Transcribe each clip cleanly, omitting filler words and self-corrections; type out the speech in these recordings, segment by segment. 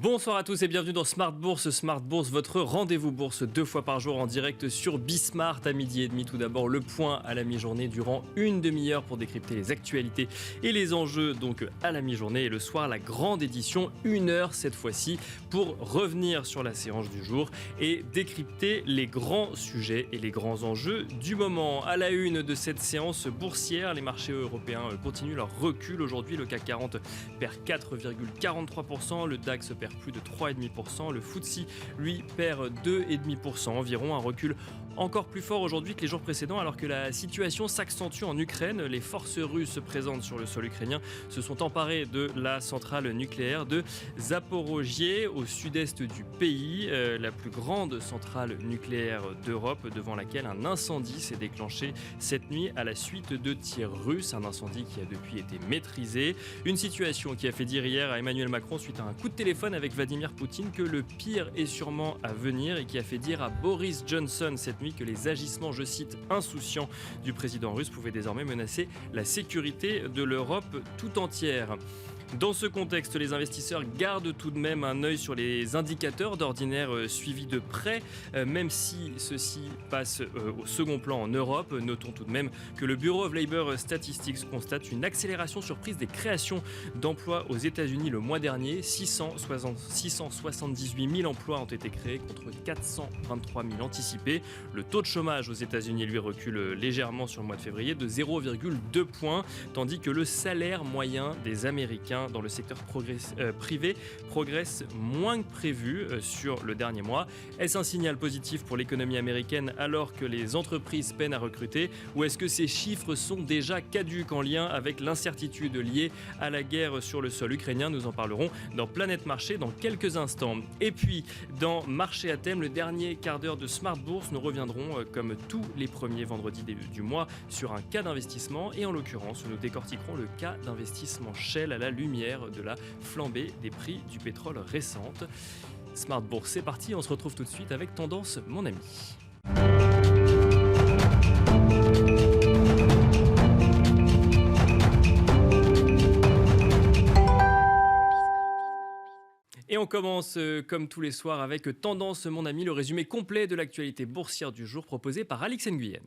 Bonsoir à tous et bienvenue dans Smart Bourse. Smart Bourse, votre rendez-vous bourse 2 fois par jour en direct sur Bismart à 12h30. Tout d'abord, le point à la mi-journée durant une demi-heure pour décrypter les actualités et les enjeux donc à la mi-journée. Et le soir, la grande édition, 1 heure cette fois-ci pour revenir sur la séance du jour et décrypter les grands sujets et les grands enjeux du moment. À la une de cette séance boursière, les marchés européens continuent leur recul. Aujourd'hui, le CAC 40 perd 4,43%, le DAX perd plus de 3,5%, le FTSE lui perd 2,5% environ, un recul encore plus fort aujourd'hui que les jours précédents alors que la situation s'accentue en Ukraine. Les forces russes présentes sur le sol ukrainien se sont emparées de la centrale nucléaire de Zaporojie au sud-est du pays, la plus grande centrale nucléaire d'Europe devant laquelle un incendie s'est déclenché cette nuit à la suite de tirs russes, un incendie qui a depuis été maîtrisé. Une situation qui a fait dire hier à Emmanuel Macron suite à un coup de téléphone avec Vladimir Poutine que le pire est sûrement à venir et qui a fait dire à Boris Johnson cette nuit que les agissements, je cite, insouciants du président russe pouvaient désormais menacer la sécurité de l'Europe tout entière. Dans ce contexte, les investisseurs gardent tout de même un œil sur les indicateurs d'ordinaire suivis de près, même si ceux-ci passent au second plan en Europe. Notons tout de même que le Bureau of Labor Statistics constate une accélération surprise des créations d'emplois aux États-Unis le mois dernier. 678 000 emplois ont été créés contre 423 000 anticipés. Le taux de chômage aux États-Unis, lui, recule légèrement sur le mois de février de 0,2 points, tandis que le salaire moyen des Américains dans le secteur privé progresse moins que prévu sur le dernier mois. Est-ce un signal positif pour l'économie américaine alors que les entreprises peinent à recruter, ou est-ce que ces chiffres sont déjà caducs en lien avec l'incertitude liée à la guerre sur le sol ukrainien? Nous en parlerons dans Planète Marché dans quelques instants. Et puis dans Marché à thème, le dernier quart d'heure de Smart Bourse, nous reviendrons comme tous les premiers vendredis du mois sur un cas d'investissement, et en l'occurrence nous décortiquerons le cas d'investissement Shell à la lumière de la flambée des prix du pétrole récente. Smart Bourse, c'est parti, on se retrouve tout de suite avec Tendance, mon ami. Et on commence comme tous les soirs avec Tendance, mon ami, le résumé complet de l'actualité boursière du jour proposé par Alix Nguyen.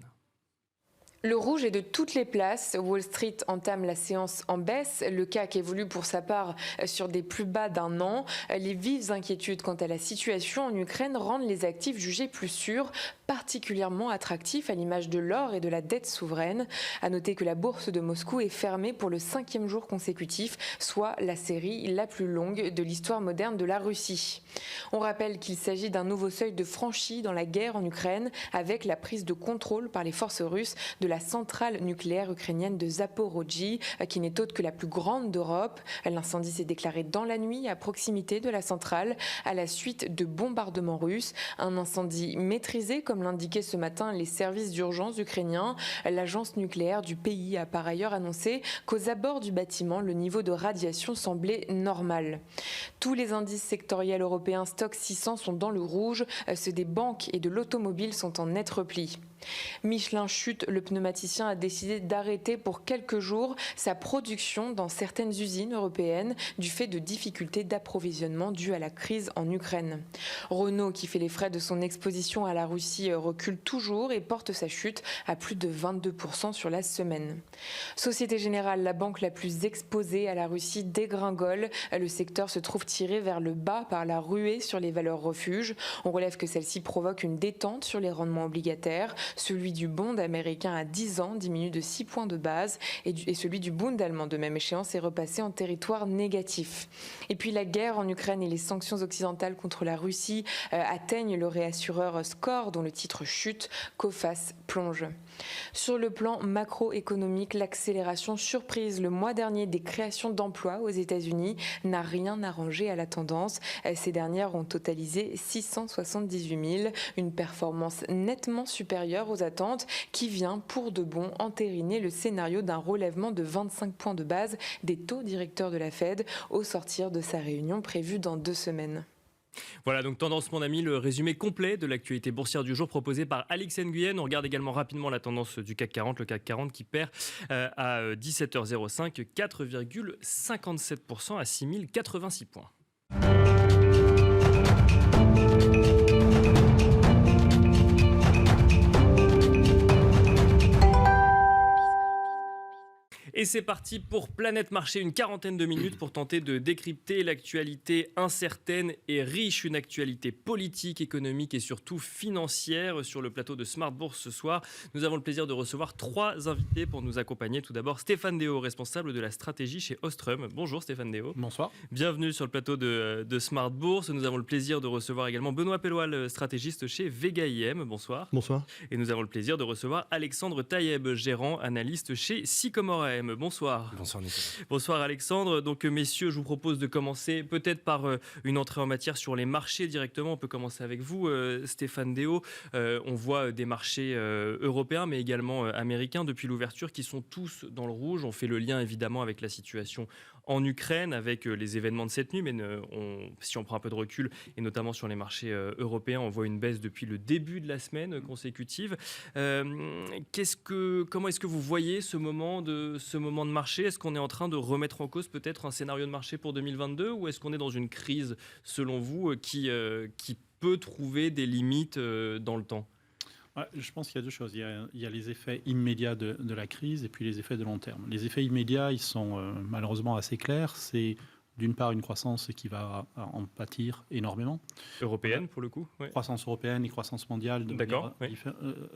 Le rouge est de toutes les places. Wall Street entame la séance en baisse. Le CAC évolue pour sa part sur des plus bas d'un an. Les vives inquiétudes quant à la situation en Ukraine rendent les actifs jugés plus sûrs, particulièrement attractifs à l'image de l'or et de la dette souveraine. À noter que la bourse de Moscou est fermée pour le 5e jour consécutif, soit la série la plus longue de l'histoire moderne de la Russie. On rappelle qu'il s'agit d'un nouveau seuil de franchi dans la guerre en Ukraine avec la prise de contrôle par les forces russes de la centrale nucléaire ukrainienne de Zaporojie, qui n'est autre que la plus grande d'Europe. L'incendie s'est déclaré dans la nuit à proximité de la centrale à la suite de bombardements russes. Un incendie maîtrisé, comme l'indiquaient ce matin les services d'urgence ukrainiens. L'agence nucléaire du pays a par ailleurs annoncé qu'aux abords du bâtiment, le niveau de radiation semblait normal. Tous les indices sectoriels européens Stoxx 600 sont dans le rouge. Ceux des banques et de l'automobile sont en net repli. Michelin chute, le pneumaticien a décidé d'arrêter pour quelques jours sa production dans certaines usines européennes du fait de difficultés d'approvisionnement dues à la crise en Ukraine. Renault, qui fait les frais de son exposition à la Russie, recule toujours et porte sa chute à plus de 22% sur la semaine. Société Générale, la banque la plus exposée à la Russie, dégringole. Le secteur se trouve tiré vers le bas par la ruée sur les valeurs refuges. On relève que celle-ci provoque une détente sur les rendements obligataires. Celui du bond américain à 10 ans diminue de 6 points de base et celui du bond allemand de même échéance est repassé en territoire négatif. Et puis la guerre en Ukraine et les sanctions occidentales contre la Russie atteignent le réassureur Score dont le titre chute, Coface plonge. Sur le plan macroéconomique, l'accélération surprise le mois dernier des créations d'emplois aux États-Unis n'a rien arrangé à la tendance. Ces dernières ont totalisé 678 000, une performance nettement supérieure aux attentes qui vient pour de bon entériner le scénario d'un relèvement de 25 points de base des taux directeurs de la Fed au sortir de sa réunion prévue dans 2 semaines. Voilà donc Tendance, mon ami, le résumé complet de l'actualité boursière du jour proposé par Alix Nguyen. On regarde également rapidement la tendance du CAC 40, le CAC 40 qui perd à 17h05 4,57% à 6086 points. Et c'est parti pour Planète Marché, une quarantaine de minutes pour tenter de décrypter l'actualité incertaine et riche, une actualité politique, économique et surtout financière. Sur le plateau de Smart Bourse ce soir, nous avons le plaisir de recevoir 3 invités pour nous accompagner. Tout d'abord, Stéphane Déo, responsable de la stratégie chez Ostrum. Bonjour Stéphane Déo. Bonsoir. Bienvenue sur le plateau de Smart Bourse. Nous avons le plaisir de recevoir également Benoît Pelloal, stratégiste chez Vega IM. Bonsoir. Bonsoir. Et nous avons le plaisir de recevoir Alexandre Taïeb, gérant, analyste chez Sycomore AM. Bonsoir. Bonsoir Nicolas. Bonsoir Alexandre. Donc messieurs, je vous propose de commencer peut-être par une entrée en matière sur les marchés directement. On peut commencer avec vous, Stéphane Déo. On voit des marchés européens mais également américains depuis l'ouverture qui sont tous dans le rouge. On fait le lien évidemment avec la situation en Ukraine, avec les événements de cette nuit, mais si on prend un peu de recul, et notamment sur les marchés européens, on voit une baisse depuis le début de la semaine consécutive. Comment est-ce que vous voyez ce moment de marché ? Est-ce qu'on est en train de remettre en cause peut-être un scénario de marché pour 2022, ou est-ce qu'on est dans une crise, selon vous, qui peut trouver des limites dans le temps ? Ouais, je pense qu'il y a deux choses. Il y a les effets immédiats de la crise et puis les effets de long terme. Les effets immédiats, ils sont malheureusement assez clairs. C'est d'une part une croissance qui va en pâtir énormément. Européenne, pour le coup, ouais. Croissance européenne et croissance mondiale de manière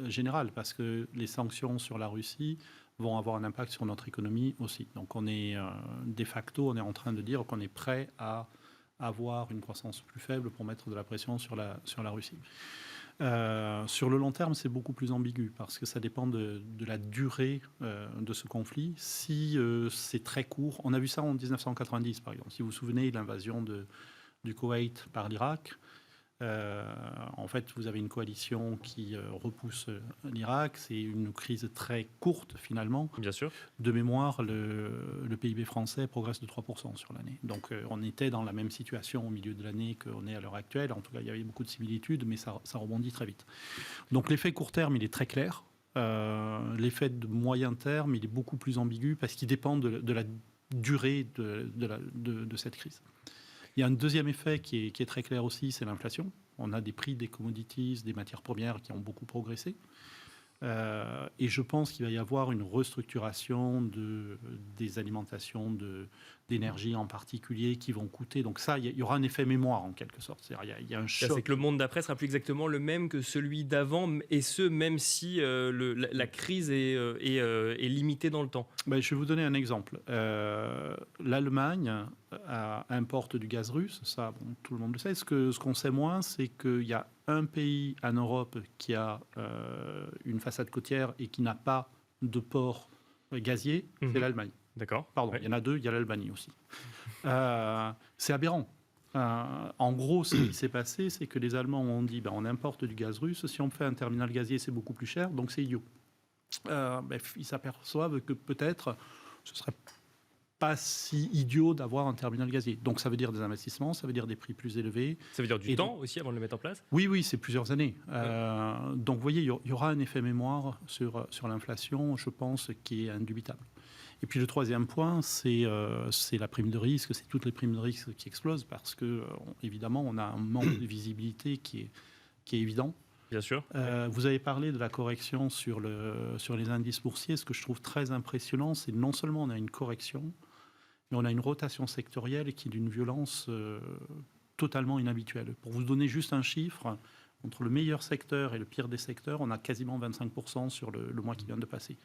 générale, parce que les sanctions sur la Russie vont avoir un impact sur notre économie aussi. Donc on est de facto, on est en train de dire qu'on est prêt à avoir une croissance plus faible pour mettre de la pression sur la Russie. Sur le long terme, c'est beaucoup plus ambigu parce que ça dépend de la durée de ce conflit. Si c'est très court, on a vu ça en 1990 par exemple. Si vous vous souvenez de l'invasion du Koweït par l'Irak, en fait, vous avez une coalition qui repousse l'Irak. C'est une crise très courte finalement. Bien sûr. De mémoire, le PIB français progresse de 3% sur l'année. Donc on était dans la même situation au milieu de l'année qu'on est à l'heure actuelle. En tout cas, il y avait beaucoup de similitudes, mais ça rebondit très vite. Donc l'effet court terme, il est très clair. L'effet de moyen terme, il est beaucoup plus ambigu parce qu'il dépend de la durée de cette crise. Il y a un deuxième effet qui est très clair aussi, c'est l'inflation. On a des prix des commodities, des matières premières qui ont beaucoup progressé. Et je pense qu'il va y avoir une restructuration des alimentations, d'énergie en particulier, qui vont coûter. Donc ça, il y aura un effet mémoire en quelque sorte. C'est-à-dire, il y a un choc. C'est que le monde d'après sera plus exactement le même que celui d'avant, et ce, même si la crise est limitée dans le temps. Ben, je vais vous donner un exemple. L'Allemagne importe du gaz russe, ça, bon, tout le monde le sait. Ce qu'on sait moins, c'est qu'il y a un pays en Europe qui a une façade côtière et qui n'a pas de port gazier, c'est l'Allemagne. D'accord. Pardon, ouais. Il y en a deux, il y a l'Albanie aussi. C'est aberrant. En gros, ce qui s'est passé, c'est que les Allemands ont dit on importe du gaz russe, si on fait un terminal gazier, c'est beaucoup plus cher, donc c'est idiot. Ils s'aperçoivent que peut-être ce serait pas si idiot d'avoir un terminal gazier. Donc ça veut dire des investissements, ça veut dire des prix plus élevés. Ça veut dire du temps aussi avant de le mettre en place ? Oui, c'est plusieurs années. Donc vous voyez, il y aura un effet mémoire sur l'inflation, je pense, qui est indubitable. Et puis le troisième point, c'est la prime de risque, c'est toutes les primes de risque qui explosent parce que, évidemment, on a un manque de visibilité qui est évident. Bien sûr. Vous avez parlé de la correction sur les indices boursiers. Ce que je trouve très impressionnant, c'est non seulement on a une correction, mais on a une rotation sectorielle qui est d'une violence totalement inhabituelle. Pour vous donner juste un chiffre, entre le meilleur secteur et le pire des secteurs, on a quasiment 25% sur le mois qui vient de passer.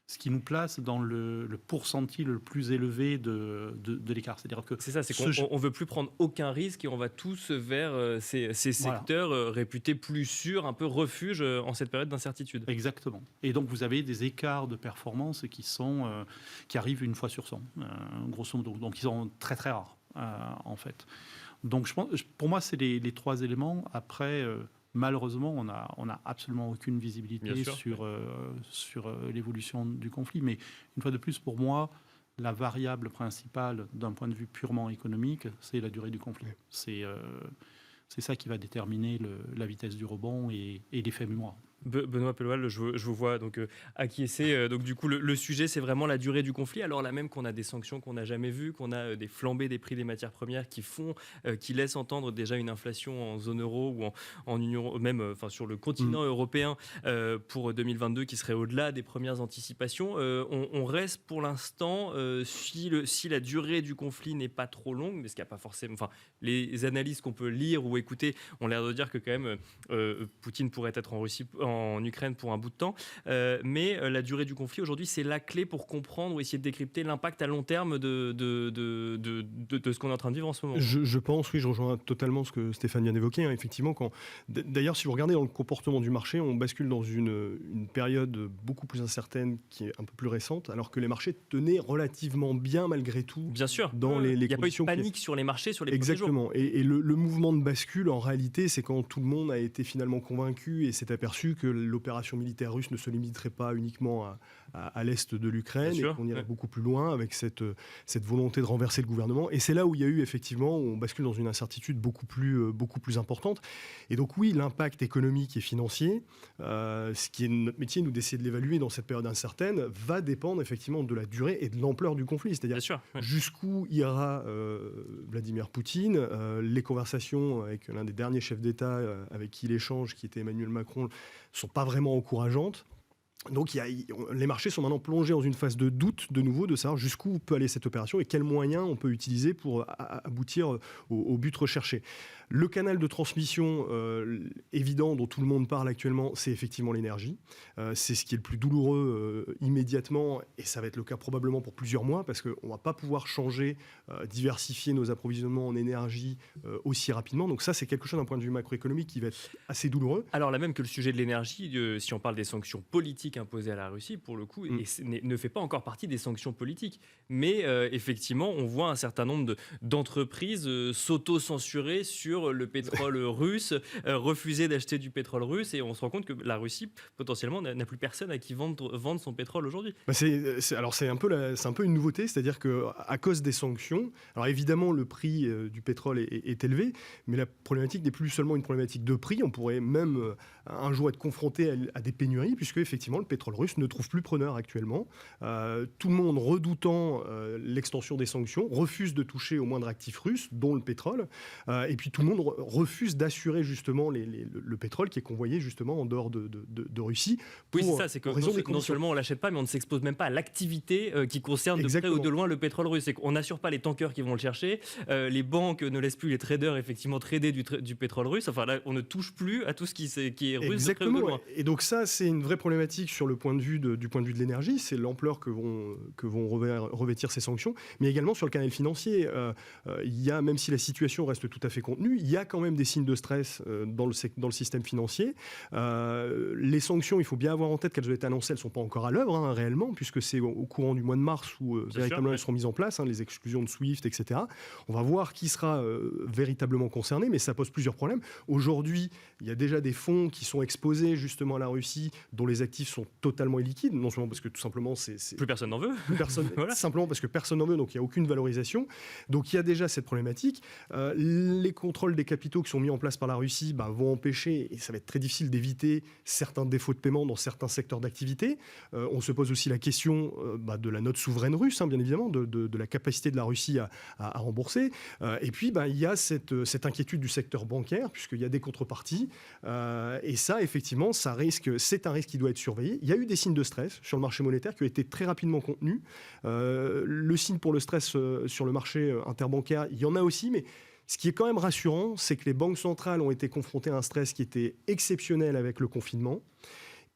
Ce qui nous place dans le pourcentile le plus élevé de l'écart. C'est-à-dire que c'est ça, c'est qu'on ne veut plus prendre aucun risque et on va tous vers ces secteurs réputés plus sûrs, un peu refuge en cette période d'incertitude. Exactement. Et donc vous avez des écarts de performance qui arrivent une fois sur 100, grosso modo. Donc ils sont très très rares, en fait. Donc pour moi, c'est les trois éléments. Après... malheureusement, on n'a absolument aucune visibilité sur l'évolution du conflit. Mais une fois de plus, pour moi, la variable principale d'un point de vue purement économique, c'est la durée du conflit. C'est ça qui va déterminer la vitesse du rebond et l'effet mémoire. Benoît Pelloual, je vous vois donc acquiescer. Donc du coup, le sujet, c'est vraiment la durée du conflit. Alors là même qu'on a des sanctions qu'on n'a jamais vues, qu'on a des flambées des prix des matières premières qui laissent entendre déjà une inflation en zone euro ou en Union, même sur le continent européen pour 2022 qui serait au-delà des premières anticipations. On reste pour l'instant, si la durée du conflit n'est pas trop longue, mais ce qu'il n'y a pas forcément... les analyses qu'on peut lire ou écouter ont l'air de dire que quand même Poutine pourrait être en Ukraine pour un bout de temps, mais la durée du conflit aujourd'hui, c'est la clé pour comprendre ou essayer de décrypter l'impact à long terme de ce qu'on est en train de vivre en ce moment. Je pense, oui, je rejoins totalement ce que Stéphane vient d'évoquer. Effectivement, d'ailleurs, si vous regardez dans le comportement du marché, on bascule dans une période beaucoup plus incertaine qui est un peu plus récente, alors que les marchés tenaient relativement bien malgré tout. Bien sûr, dans les il n'y a pas eu de conditions panique sur les marchés sur les premiers jours. Exactement. Et le mouvement de bascule, en réalité, c'est quand tout le monde a été finalement convaincu et s'est aperçu que l'opération militaire russe ne se limiterait pas uniquement à l'est de l'Ukraine et qu'on irait beaucoup plus loin avec cette volonté de renverser le gouvernement. Et c'est là où il y a eu effectivement, on bascule dans une incertitude beaucoup plus importante. Et donc oui, l'impact économique et financier, ce qui est notre métier, nous, d'essayer de l'évaluer dans cette période incertaine, va dépendre effectivement de la durée et de l'ampleur du conflit. C'est-à-dire jusqu'où ira Vladimir Poutine. Les conversations avec l'un des derniers chefs d'État avec qui il échange, qui était Emmanuel Macron, ne sont pas vraiment encourageantes. Donc les marchés sont maintenant plongés dans une phase de doute de nouveau, de savoir jusqu'où peut aller cette opération et quels moyens on peut utiliser pour aboutir au but recherché. Le canal de transmission évident dont tout le monde parle actuellement, c'est effectivement l'énergie. C'est ce qui est le plus douloureux immédiatement, et ça va être le cas probablement pour plusieurs mois, parce qu'on ne va pas pouvoir changer, diversifier nos approvisionnements en énergie aussi rapidement. Donc ça, c'est quelque chose d'un point de vue macroéconomique qui va être assez douloureux. Alors là même que le sujet de l'énergie, si on parle des sanctions politiques imposées à la Russie, pour le coup, ne fait pas encore partie des sanctions politiques. Mais effectivement, on voit un certain nombre d'entreprises s'auto-censurer sur le pétrole russe, refuser d'acheter du pétrole russe, et on se rend compte que la Russie, potentiellement, n'a plus personne à qui vendre son pétrole aujourd'hui. C'est un peu une nouveauté, c'est-à-dire qu'à cause des sanctions, alors évidemment, le prix du pétrole est élevé, mais la problématique n'est plus seulement une problématique de prix, on pourrait même un jour être confronté à des pénuries, puisque effectivement, le pétrole russe ne trouve plus preneur actuellement. Tout le monde, redoutant l'extension des sanctions, refuse de toucher au moindre actif russe, dont le pétrole, et puis tout le monde refuse d'assurer justement le pétrole qui est convoyé justement en dehors de Russie. Oui, c'est ça, c'est que non seulement on ne l'achète pas, mais on ne s'expose même pas à l'activité qui concerne de près ou de loin le pétrole russe. C'est qu'on n'assure pas les tankers qui vont le chercher, les banques ne laissent plus les traders effectivement trader du pétrole russe. Enfin là, on ne touche plus à tout ce qui est russe. Exactement. De près ou de loin. Et donc ça, c'est une vraie problématique sur le point de vue du point de vue de l'énergie, c'est l'ampleur que vont revêtir ces sanctions, mais également sur le canal financier. Il y a, même si la situation reste tout à fait contenue, il y a quand même des signes de stress dans le système financier. Les sanctions, il faut bien avoir en tête qu'elles ont été annoncées, elles ne sont pas encore à l'œuvre réellement, puisque c'est au courant du mois de mars où véritablement elles seront mises en place, les exclusions de SWIFT, etc. On va voir qui sera véritablement concerné, mais ça pose plusieurs problèmes. Aujourd'hui, il y a déjà des fonds qui sont exposés justement à la Russie, dont les actifs sont totalement illiquides, non seulement parce que tout simplement plus personne n'en veut, voilà. Simplement parce que personne n'en veut, donc il n'y a aucune valorisation. Donc il y a déjà cette problématique. Les contrôles des capitaux qui sont mis en place par la Russie vont empêcher, et ça va être très difficile d'éviter certains défauts de paiement dans certains secteurs d'activité. On se pose aussi la question de la note souveraine russe, bien évidemment, de la capacité de la Russie à rembourser. Et puis il y a cette inquiétude du secteur bancaire, puisqu'il y a des contreparties. Et ça, effectivement, c'est un risque qui doit être surveillé. Il y a eu des signes de stress sur le marché monétaire qui ont été très rapidement contenus. Le signe pour le stress sur le marché interbancaire, il y en a aussi, mais ce qui est quand même rassurant, c'est que les banques centrales ont été confrontées à un stress qui était exceptionnel avec le confinement,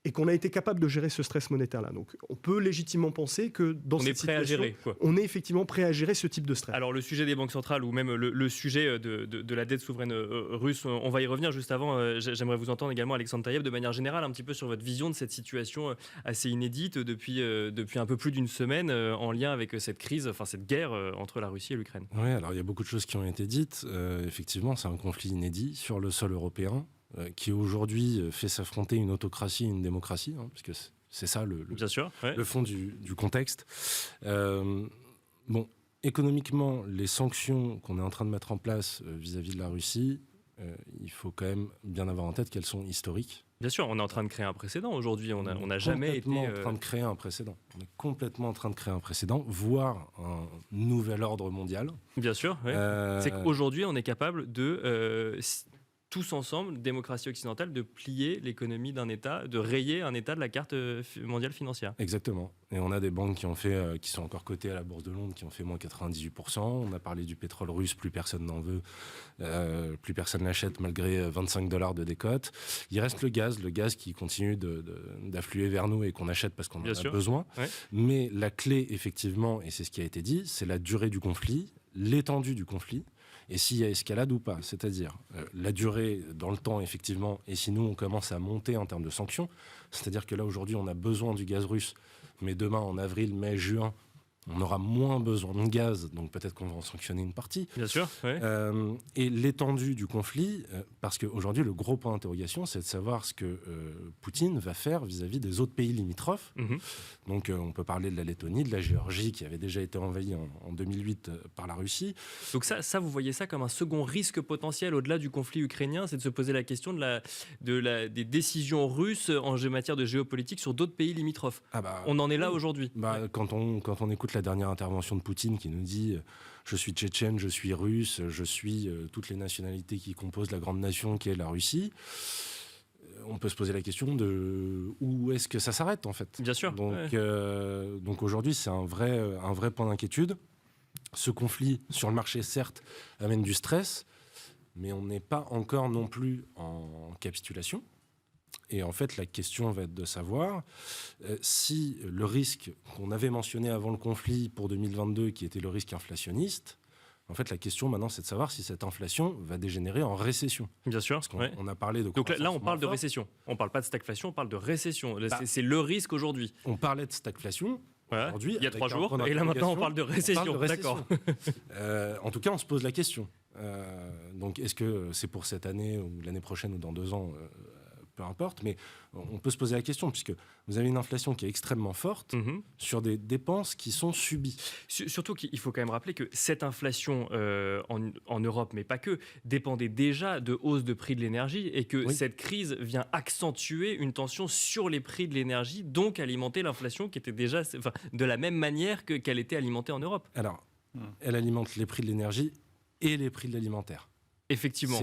et qu'on a été capable de gérer ce stress monétaire-là. Donc, on peut légitimement penser que dans cette situation, on est effectivement prêt à gérer ce type de stress. Alors, le sujet des banques centrales ou même le sujet de la dette souveraine russe, on va y revenir juste avant. J'aimerais vous entendre également, Alexandre Taïeb, de manière générale, un petit peu sur votre vision de cette situation assez inédite depuis un peu plus d'une semaine en lien avec cette crise, cette guerre entre la Russie et l'Ukraine. Oui, alors il y a beaucoup de choses qui ont été dites. Effectivement, c'est un conflit inédit sur le sol européen, qui aujourd'hui fait s'affronter une autocratie et une démocratie, parce que c'est ça Bien sûr, le fond du contexte. Économiquement, les sanctions qu'on est en train de mettre en place vis-à-vis de la Russie, il faut quand même bien avoir en tête qu'elles sont historiques. Bien sûr, on est en train de créer un précédent aujourd'hui. On n'a jamais été en train de créer un précédent. On est complètement en train de créer un précédent, voire un nouvel ordre mondial. Bien sûr. Oui. C'est qu'aujourd'hui, on est capable de tous ensemble, démocratie occidentale, de plier l'économie d'un État, de rayer un État de la carte mondiale financière. Exactement. Et on a des banques qui sont encore cotées à la Bourse de Londres, qui ont fait moins 98%. On a parlé du pétrole russe, plus personne n'en veut, plus personne l'achète malgré $25 de décote. Il reste le gaz qui continue d'affluer vers nous et qu'on achète parce qu'on en a besoin. Ouais. Mais la clé, effectivement, et c'est ce qui a été dit, c'est la durée du conflit, l'étendue du conflit. Et s'il y a escalade ou pas, c'est-à-dire la durée dans le temps, effectivement, et si nous, on commence à monter en termes de sanctions, c'est-à-dire que là, aujourd'hui, on a besoin du gaz russe, mais demain, en avril, mai, juin, on aura moins besoin de gaz, donc peut-être qu'on va en sanctionner une partie. Bien sûr, oui. Et l'étendue du conflit, parce qu'aujourd'hui, le gros point d'interrogation, c'est de savoir ce que Poutine va faire vis-à-vis des autres pays limitrophes. Donc on peut parler de la Lettonie, de la Géorgie, qui avait déjà été envahie en 2008 par la Russie. Donc ça, vous voyez ça comme un second risque potentiel au-delà du conflit ukrainien, c'est de se poser la question des décisions russes en matière de géopolitique sur d'autres pays limitrophes. On en est là aujourd'hui. Quand on écoute la dernière intervention de Poutine qui nous dit je suis tchétchène, je suis russe, je suis toutes les nationalités qui composent la grande nation qui est la Russie, on peut se poser la question de où est-ce que ça s'arrête en fait. Bien sûr. Donc aujourd'hui c'est un vrai point d'inquiétude. Ce conflit sur le marché certes amène du stress, mais on n'est pas encore non plus en capitulation. Et en fait, la question va être de savoir si le risque qu'on avait mentionné avant le conflit pour 2022, qui était le risque inflationniste, en fait, la question maintenant, c'est de savoir si cette inflation va dégénérer en récession. Bien sûr. Parce qu'on a parlé de donc là, on parle de récession. On ne parle pas de stagflation, on parle de récession. C'est le risque aujourd'hui. On parlait de stagflation. Aujourd'hui, il y a 3 jours, et là maintenant on parle de récession. D'accord. En tout cas, on se pose la question. Donc, est-ce que c'est pour cette année ou l'année prochaine ou dans 2 ans peu importe, mais on peut se poser la question, puisque vous avez une inflation qui est extrêmement forte sur des dépenses qui sont subies. Surtout qu'il faut quand même rappeler que cette inflation en Europe, mais pas que, dépendait déjà de hausse de prix de l'énergie et que cette crise vient accentuer une tension sur les prix de l'énergie, donc alimenter l'inflation qui était déjà de la même manière qu'elle était alimentée en Europe. Alors, elle alimente les prix de l'énergie et les prix de l'alimentaire. Effectivement,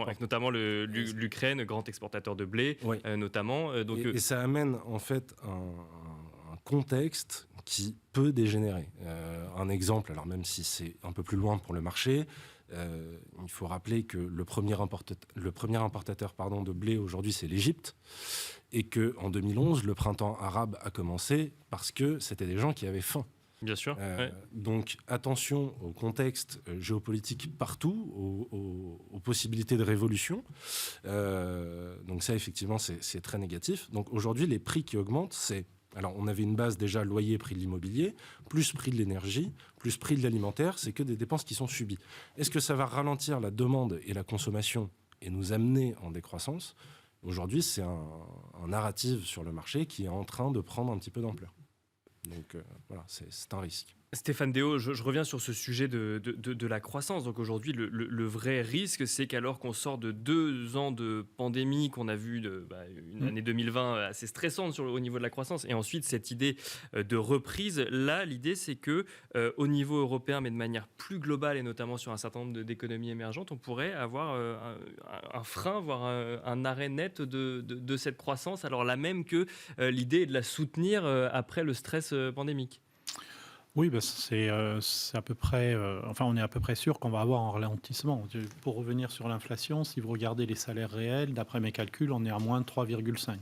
avec notamment l'Ukraine, grand exportateur de blé, notamment. Et ça amène en fait un contexte qui peut dégénérer. Un exemple, alors même si c'est un peu plus loin pour le marché, il faut rappeler que le premier importateur de blé aujourd'hui, c'est l'Égypte, et qu'en 2011, le printemps arabe a commencé parce que c'était des gens qui avaient faim. Bien sûr. Donc attention au contexte géopolitique partout, aux possibilités de révolution. Donc ça, effectivement, c'est très négatif. Donc aujourd'hui, les prix qui augmentent, alors on avait une base déjà loyer, prix de l'immobilier, plus prix de l'énergie, plus prix de l'alimentaire, c'est que des dépenses qui sont subies. Est-ce que ça va ralentir la demande et la consommation et nous amener en décroissance ? Aujourd'hui, c'est un narratif sur le marché qui est en train de prendre un petit peu d'ampleur. Donc voilà, c'est un risque. Stéphane Déo, je reviens sur ce sujet de la croissance. Donc aujourd'hui, le vrai risque, c'est qu'alors qu'on sort de 2 ans de pandémie, qu'on a vu une année 2020 assez stressante au niveau de la croissance, et ensuite cette idée de reprise, là, l'idée, c'est que au niveau européen, mais de manière plus globale, et notamment sur un certain nombre d'économies émergentes, on pourrait avoir un frein, voire un arrêt net de cette croissance, alors là même que l'idée est de la soutenir après le stress pandémique. Oui, c'est à peu près. On est à peu près sûr qu'on va avoir un ralentissement. Pour revenir sur l'inflation, si vous regardez les salaires réels, d'après mes calculs, on est à moins de 3,5.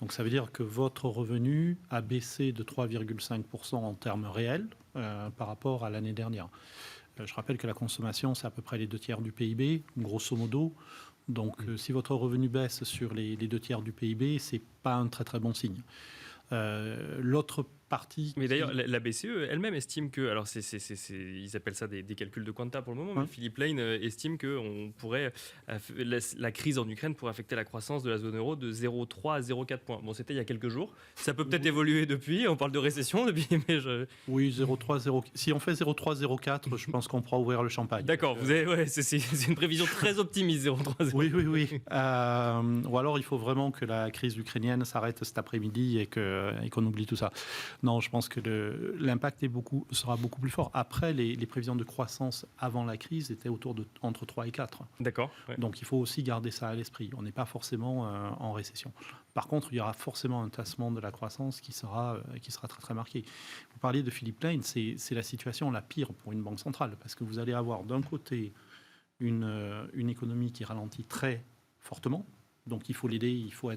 Donc ça veut dire que votre revenu a baissé de 3,5% en termes réels par rapport à l'année dernière. Je rappelle que la consommation, c'est à peu près les 2/3 du PIB, grosso modo. Donc si votre revenu baisse sur les 2/3 du PIB, c'est pas un très très bon signe. L'autre partie... Mais d'ailleurs, la BCE elle-même estime que... Alors, ils appellent ça des calculs de quanta pour le moment, mais Philippe Lane estime que la crise en Ukraine pourrait affecter la croissance de la zone euro de 0,3 à 0,4 points. Bon, c'était il y a quelques jours. Ça peut peut-être évoluer depuis. On parle de récession depuis, mais Oui, 0,3, 0... Si on fait 0,3, 0,4, je pense qu'on pourra ouvrir le champagne. D'accord, c'est une prévision très optimiste, 0,3, 0,4. Oui. Ou alors, il faut vraiment que la crise ukrainienne s'arrête cet après-midi et qu'on oublie tout ça. Non, je pense que l'impact sera beaucoup plus fort. Après, les prévisions de croissance avant la crise étaient entre 3 et 4. D'accord. Ouais. Donc, il faut aussi garder ça à l'esprit. On n'est pas forcément en récession. Par contre, il y aura forcément un tassement de la croissance qui sera très, très marqué. Vous parliez de Philippe Lane, c'est la situation la pire pour une banque centrale, parce que vous allez avoir d'un côté une économie qui ralentit très fortement. Donc il faut l'aider, il faut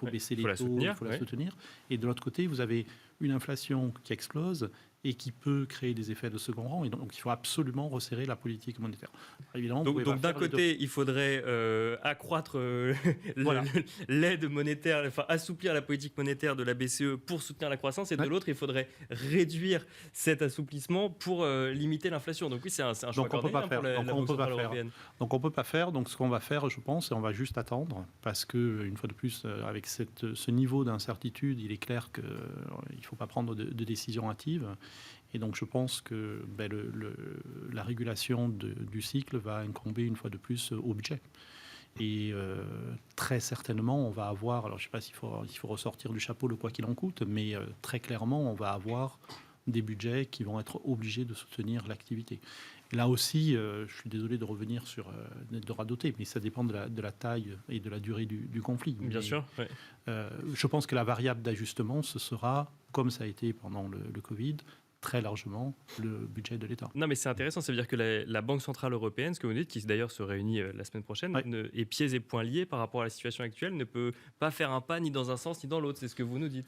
baisser les taux, il faut la soutenir. Et de l'autre côté, vous avez une inflation qui explose et qui peut créer des effets de second rang. Et donc il faut absolument resserrer la politique monétaire. Évidemment, donc d'un côté, il faudrait accroître l'aide monétaire, enfin assouplir la politique monétaire de la BCE pour soutenir la croissance, et de l'autre, il faudrait réduire cet assouplissement pour limiter l'inflation. Donc oui, c'est un choix cornélier pour la Banque centrale européenne. Donc on ne peut pas faire. Donc ce qu'on va faire, je pense, et on va juste attendre, parce que une fois de plus, avec ce niveau d'incertitude, il est clair qu'il ne faut pas prendre de décision hâtive. Et donc je pense que la régulation du cycle va incomber une fois de plus au budget. Et très certainement, on va avoir, alors je ne sais pas s'il faut ressortir du chapeau le quoi qu'il en coûte, mais très clairement, on va avoir des budgets qui vont être obligés de soutenir l'activité. Et là aussi, je suis désolé de revenir de radoter, mais ça dépend de la taille et de la durée du conflit. Bien sûr. Oui. Je pense que la variable d'ajustement, ce sera, comme ça a été pendant le Covid, très largement le budget de l'État. Non, mais c'est intéressant, ça veut dire que la Banque Centrale Européenne, ce que vous dites, qui d'ailleurs se réunit la semaine prochaine, est pieds et poings liés par rapport à la situation actuelle, ne peut pas faire un pas ni dans un sens ni dans l'autre, c'est ce que vous nous dites.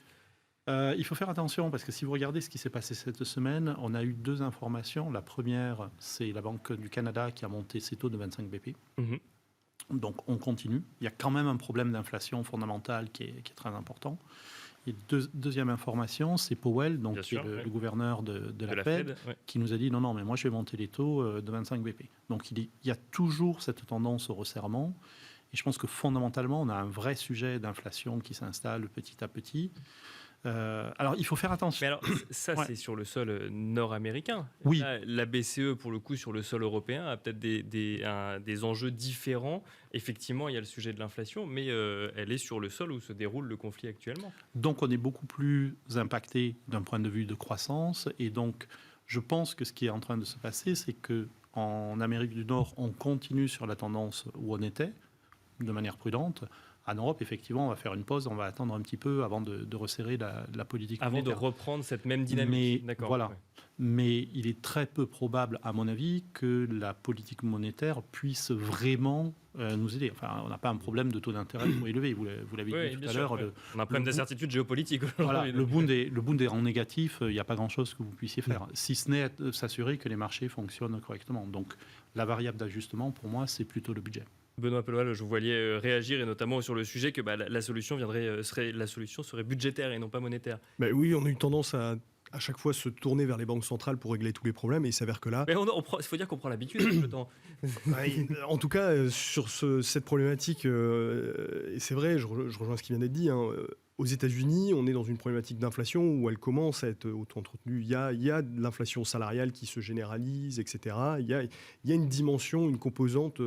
Il faut faire attention, parce que si vous regardez ce qui s'est passé cette semaine, on a eu deux informations. La première, c'est la Banque du Canada qui a monté ses taux de 25 BP. Donc on continue. Il y a quand même un problème d'inflation fondamentale qui est très important. Et deuxième information, c'est Powell, qui est le gouverneur de la Fed, qui nous a dit non, mais moi je vais monter les taux de 25 BP. Donc il y a toujours cette tendance au resserrement. Et je pense que fondamentalement, on a un vrai sujet d'inflation qui s'installe petit à petit. Alors, il faut faire attention. Mais alors, ça, c'est sur le sol nord-américain. Oui. Là, la BCE, pour le coup, sur le sol européen, a peut-être des enjeux différents. Effectivement, il y a le sujet de l'inflation, mais elle est sur le sol où se déroule le conflit actuellement. Donc, on est beaucoup plus impacté d'un point de vue de croissance. Et donc, je pense que ce qui est en train de se passer, c'est qu'en Amérique du Nord, on continue sur la tendance où on était, de manière prudente. En Europe, effectivement, on va faire une pause, on va attendre un petit peu avant de resserrer la politique monétaire. Avant de reprendre cette même dynamique. D'accord. Voilà. Ouais. Mais il est très peu probable, à mon avis, que la politique monétaire puisse vraiment nous aider. Enfin, on n'a pas un problème de taux d'intérêt trop élevé. Vous l'avez dit tout à l'heure. On a un problème d'incertitude géopolitique. Voilà, le bund est en négatif. Il n'y a pas grand-chose que vous puissiez faire, si ce n'est s'assurer que les marchés fonctionnent correctement. Donc, la variable d'ajustement, pour moi, c'est plutôt le budget. Benoît Peloal, je vous voyais réagir, et notamment sur le sujet que la solution serait budgétaire et non pas monétaire. Oui, on a eu tendance à chaque fois se tourner vers les banques centrales pour régler tous les problèmes, et il s'avère que là... Mais il faut dire qu'on prend l'habitude avec le temps. En tout cas, sur cette problématique, et c'est vrai, je rejoins ce qui vient d'être dit, aux États-Unis, on est dans une problématique d'inflation où elle commence à être auto-entretenue. Il y a de l'inflation salariale qui se généralise, etc. Il y a une dimension, une composante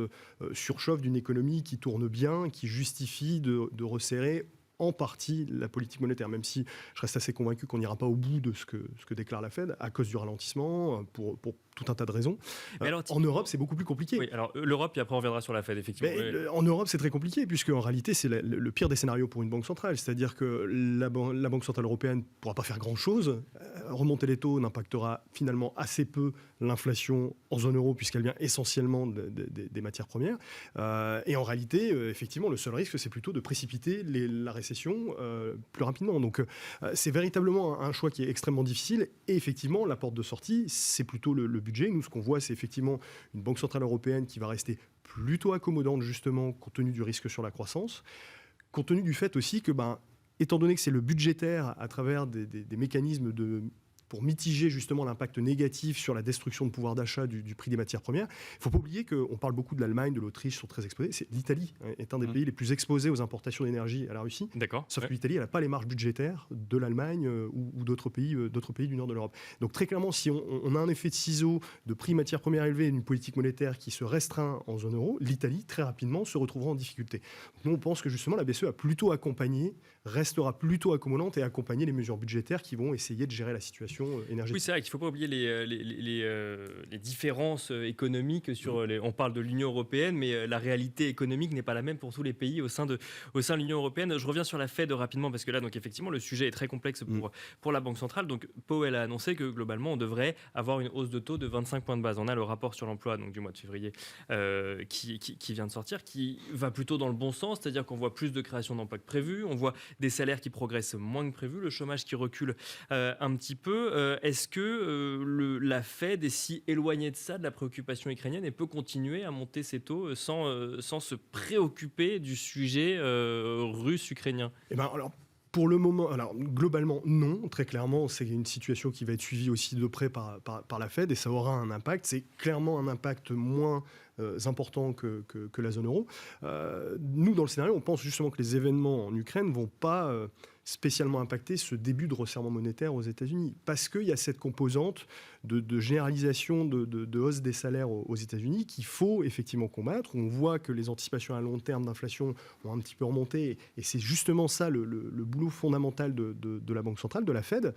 surchauffe d'une économie qui tourne bien, qui justifie de resserrer en partie la politique monétaire, même si je reste assez convaincu qu'on n'ira pas au bout de ce que déclare la Fed, à cause du ralentissement, pour tout un tas de raisons. Alors, en Europe, c'est beaucoup plus compliqué. Oui, alors l'Europe, puis après on reviendra sur la Fed, effectivement. En Europe, c'est très compliqué, puisque en réalité, c'est le pire des scénarios pour une banque centrale. C'est-à-dire que la Banque centrale européenne ne pourra pas faire grand-chose. Remonter les taux n'impactera finalement assez peu l'inflation en zone euro, puisqu'elle vient essentiellement des matières premières. Et en réalité, effectivement, le seul risque, c'est plutôt de précipiter la récession plus rapidement. Donc, c'est véritablement un choix qui est extrêmement difficile. Et effectivement, la porte de sortie, c'est plutôt le budget. Nous, ce qu'on voit, c'est effectivement une Banque centrale européenne qui va rester plutôt accommodante, justement, compte tenu du risque sur la croissance, compte tenu du fait aussi que étant donné que c'est le budgétaire à travers des mécanismes pour mitiger justement l'impact négatif sur la destruction de pouvoir d'achat du prix des matières premières. Il ne faut pas oublier qu'on parle beaucoup de l'Allemagne, de l'Autriche, sont très exposés. L'Italie est un des pays les plus exposés aux importations d'énergie à la Russie. D'accord. Sauf que l'Italie, elle n'a pas les marges budgétaires de l'Allemagne ou d'autres pays du nord de l'Europe. Donc très clairement, si on a un effet de ciseau de prix matières premières élevés et une politique monétaire qui se restreint en zone euro, l'Italie, très rapidement, se retrouvera en difficulté. Donc nous, on pense que justement, la BCE a plutôt accompagné, restera plutôt accommodante et accompagner les mesures budgétaires qui vont essayer de gérer la situation énergétique. Oui, c'est vrai qu'il ne faut pas oublier les différences économiques. On parle de l'Union européenne, mais la réalité économique n'est pas la même pour tous les pays au sein de l'Union européenne. Je reviens sur la Fed rapidement, parce que là, donc, effectivement, le sujet est très complexe pour la Banque centrale. Donc, Powell a annoncé que globalement, on devrait avoir une hausse de taux de 25 points de base. On a le rapport sur l'emploi donc, du mois de février qui vient de sortir, qui va plutôt dans le bon sens, c'est-à-dire qu'on voit plus de création d'emplois que prévu, on voit des salaires qui progressent moins que prévu, le chômage qui recule un petit peu. Est-ce que la Fed est si éloignée de ça, de la préoccupation ukrainienne, et peut continuer à monter ses taux sans se préoccuper du sujet russe-ukrainien ? Alors, pour le moment, globalement, non. Très clairement, c'est une situation qui va être suivie aussi de près par la Fed, et ça aura un impact. C'est clairement un impact moins important que la zone euro. Nous, dans le scénario, on pense justement que les événements en Ukraine ne vont pas spécialement impacter ce début de resserrement monétaire aux États-Unis, parce qu'il y a cette composante de généralisation de hausse des salaires aux États-Unis qu'il faut effectivement combattre. On voit que les anticipations à long terme d'inflation ont un petit peu remonté, et c'est justement ça le boulot fondamental de la Banque centrale, de la Fed.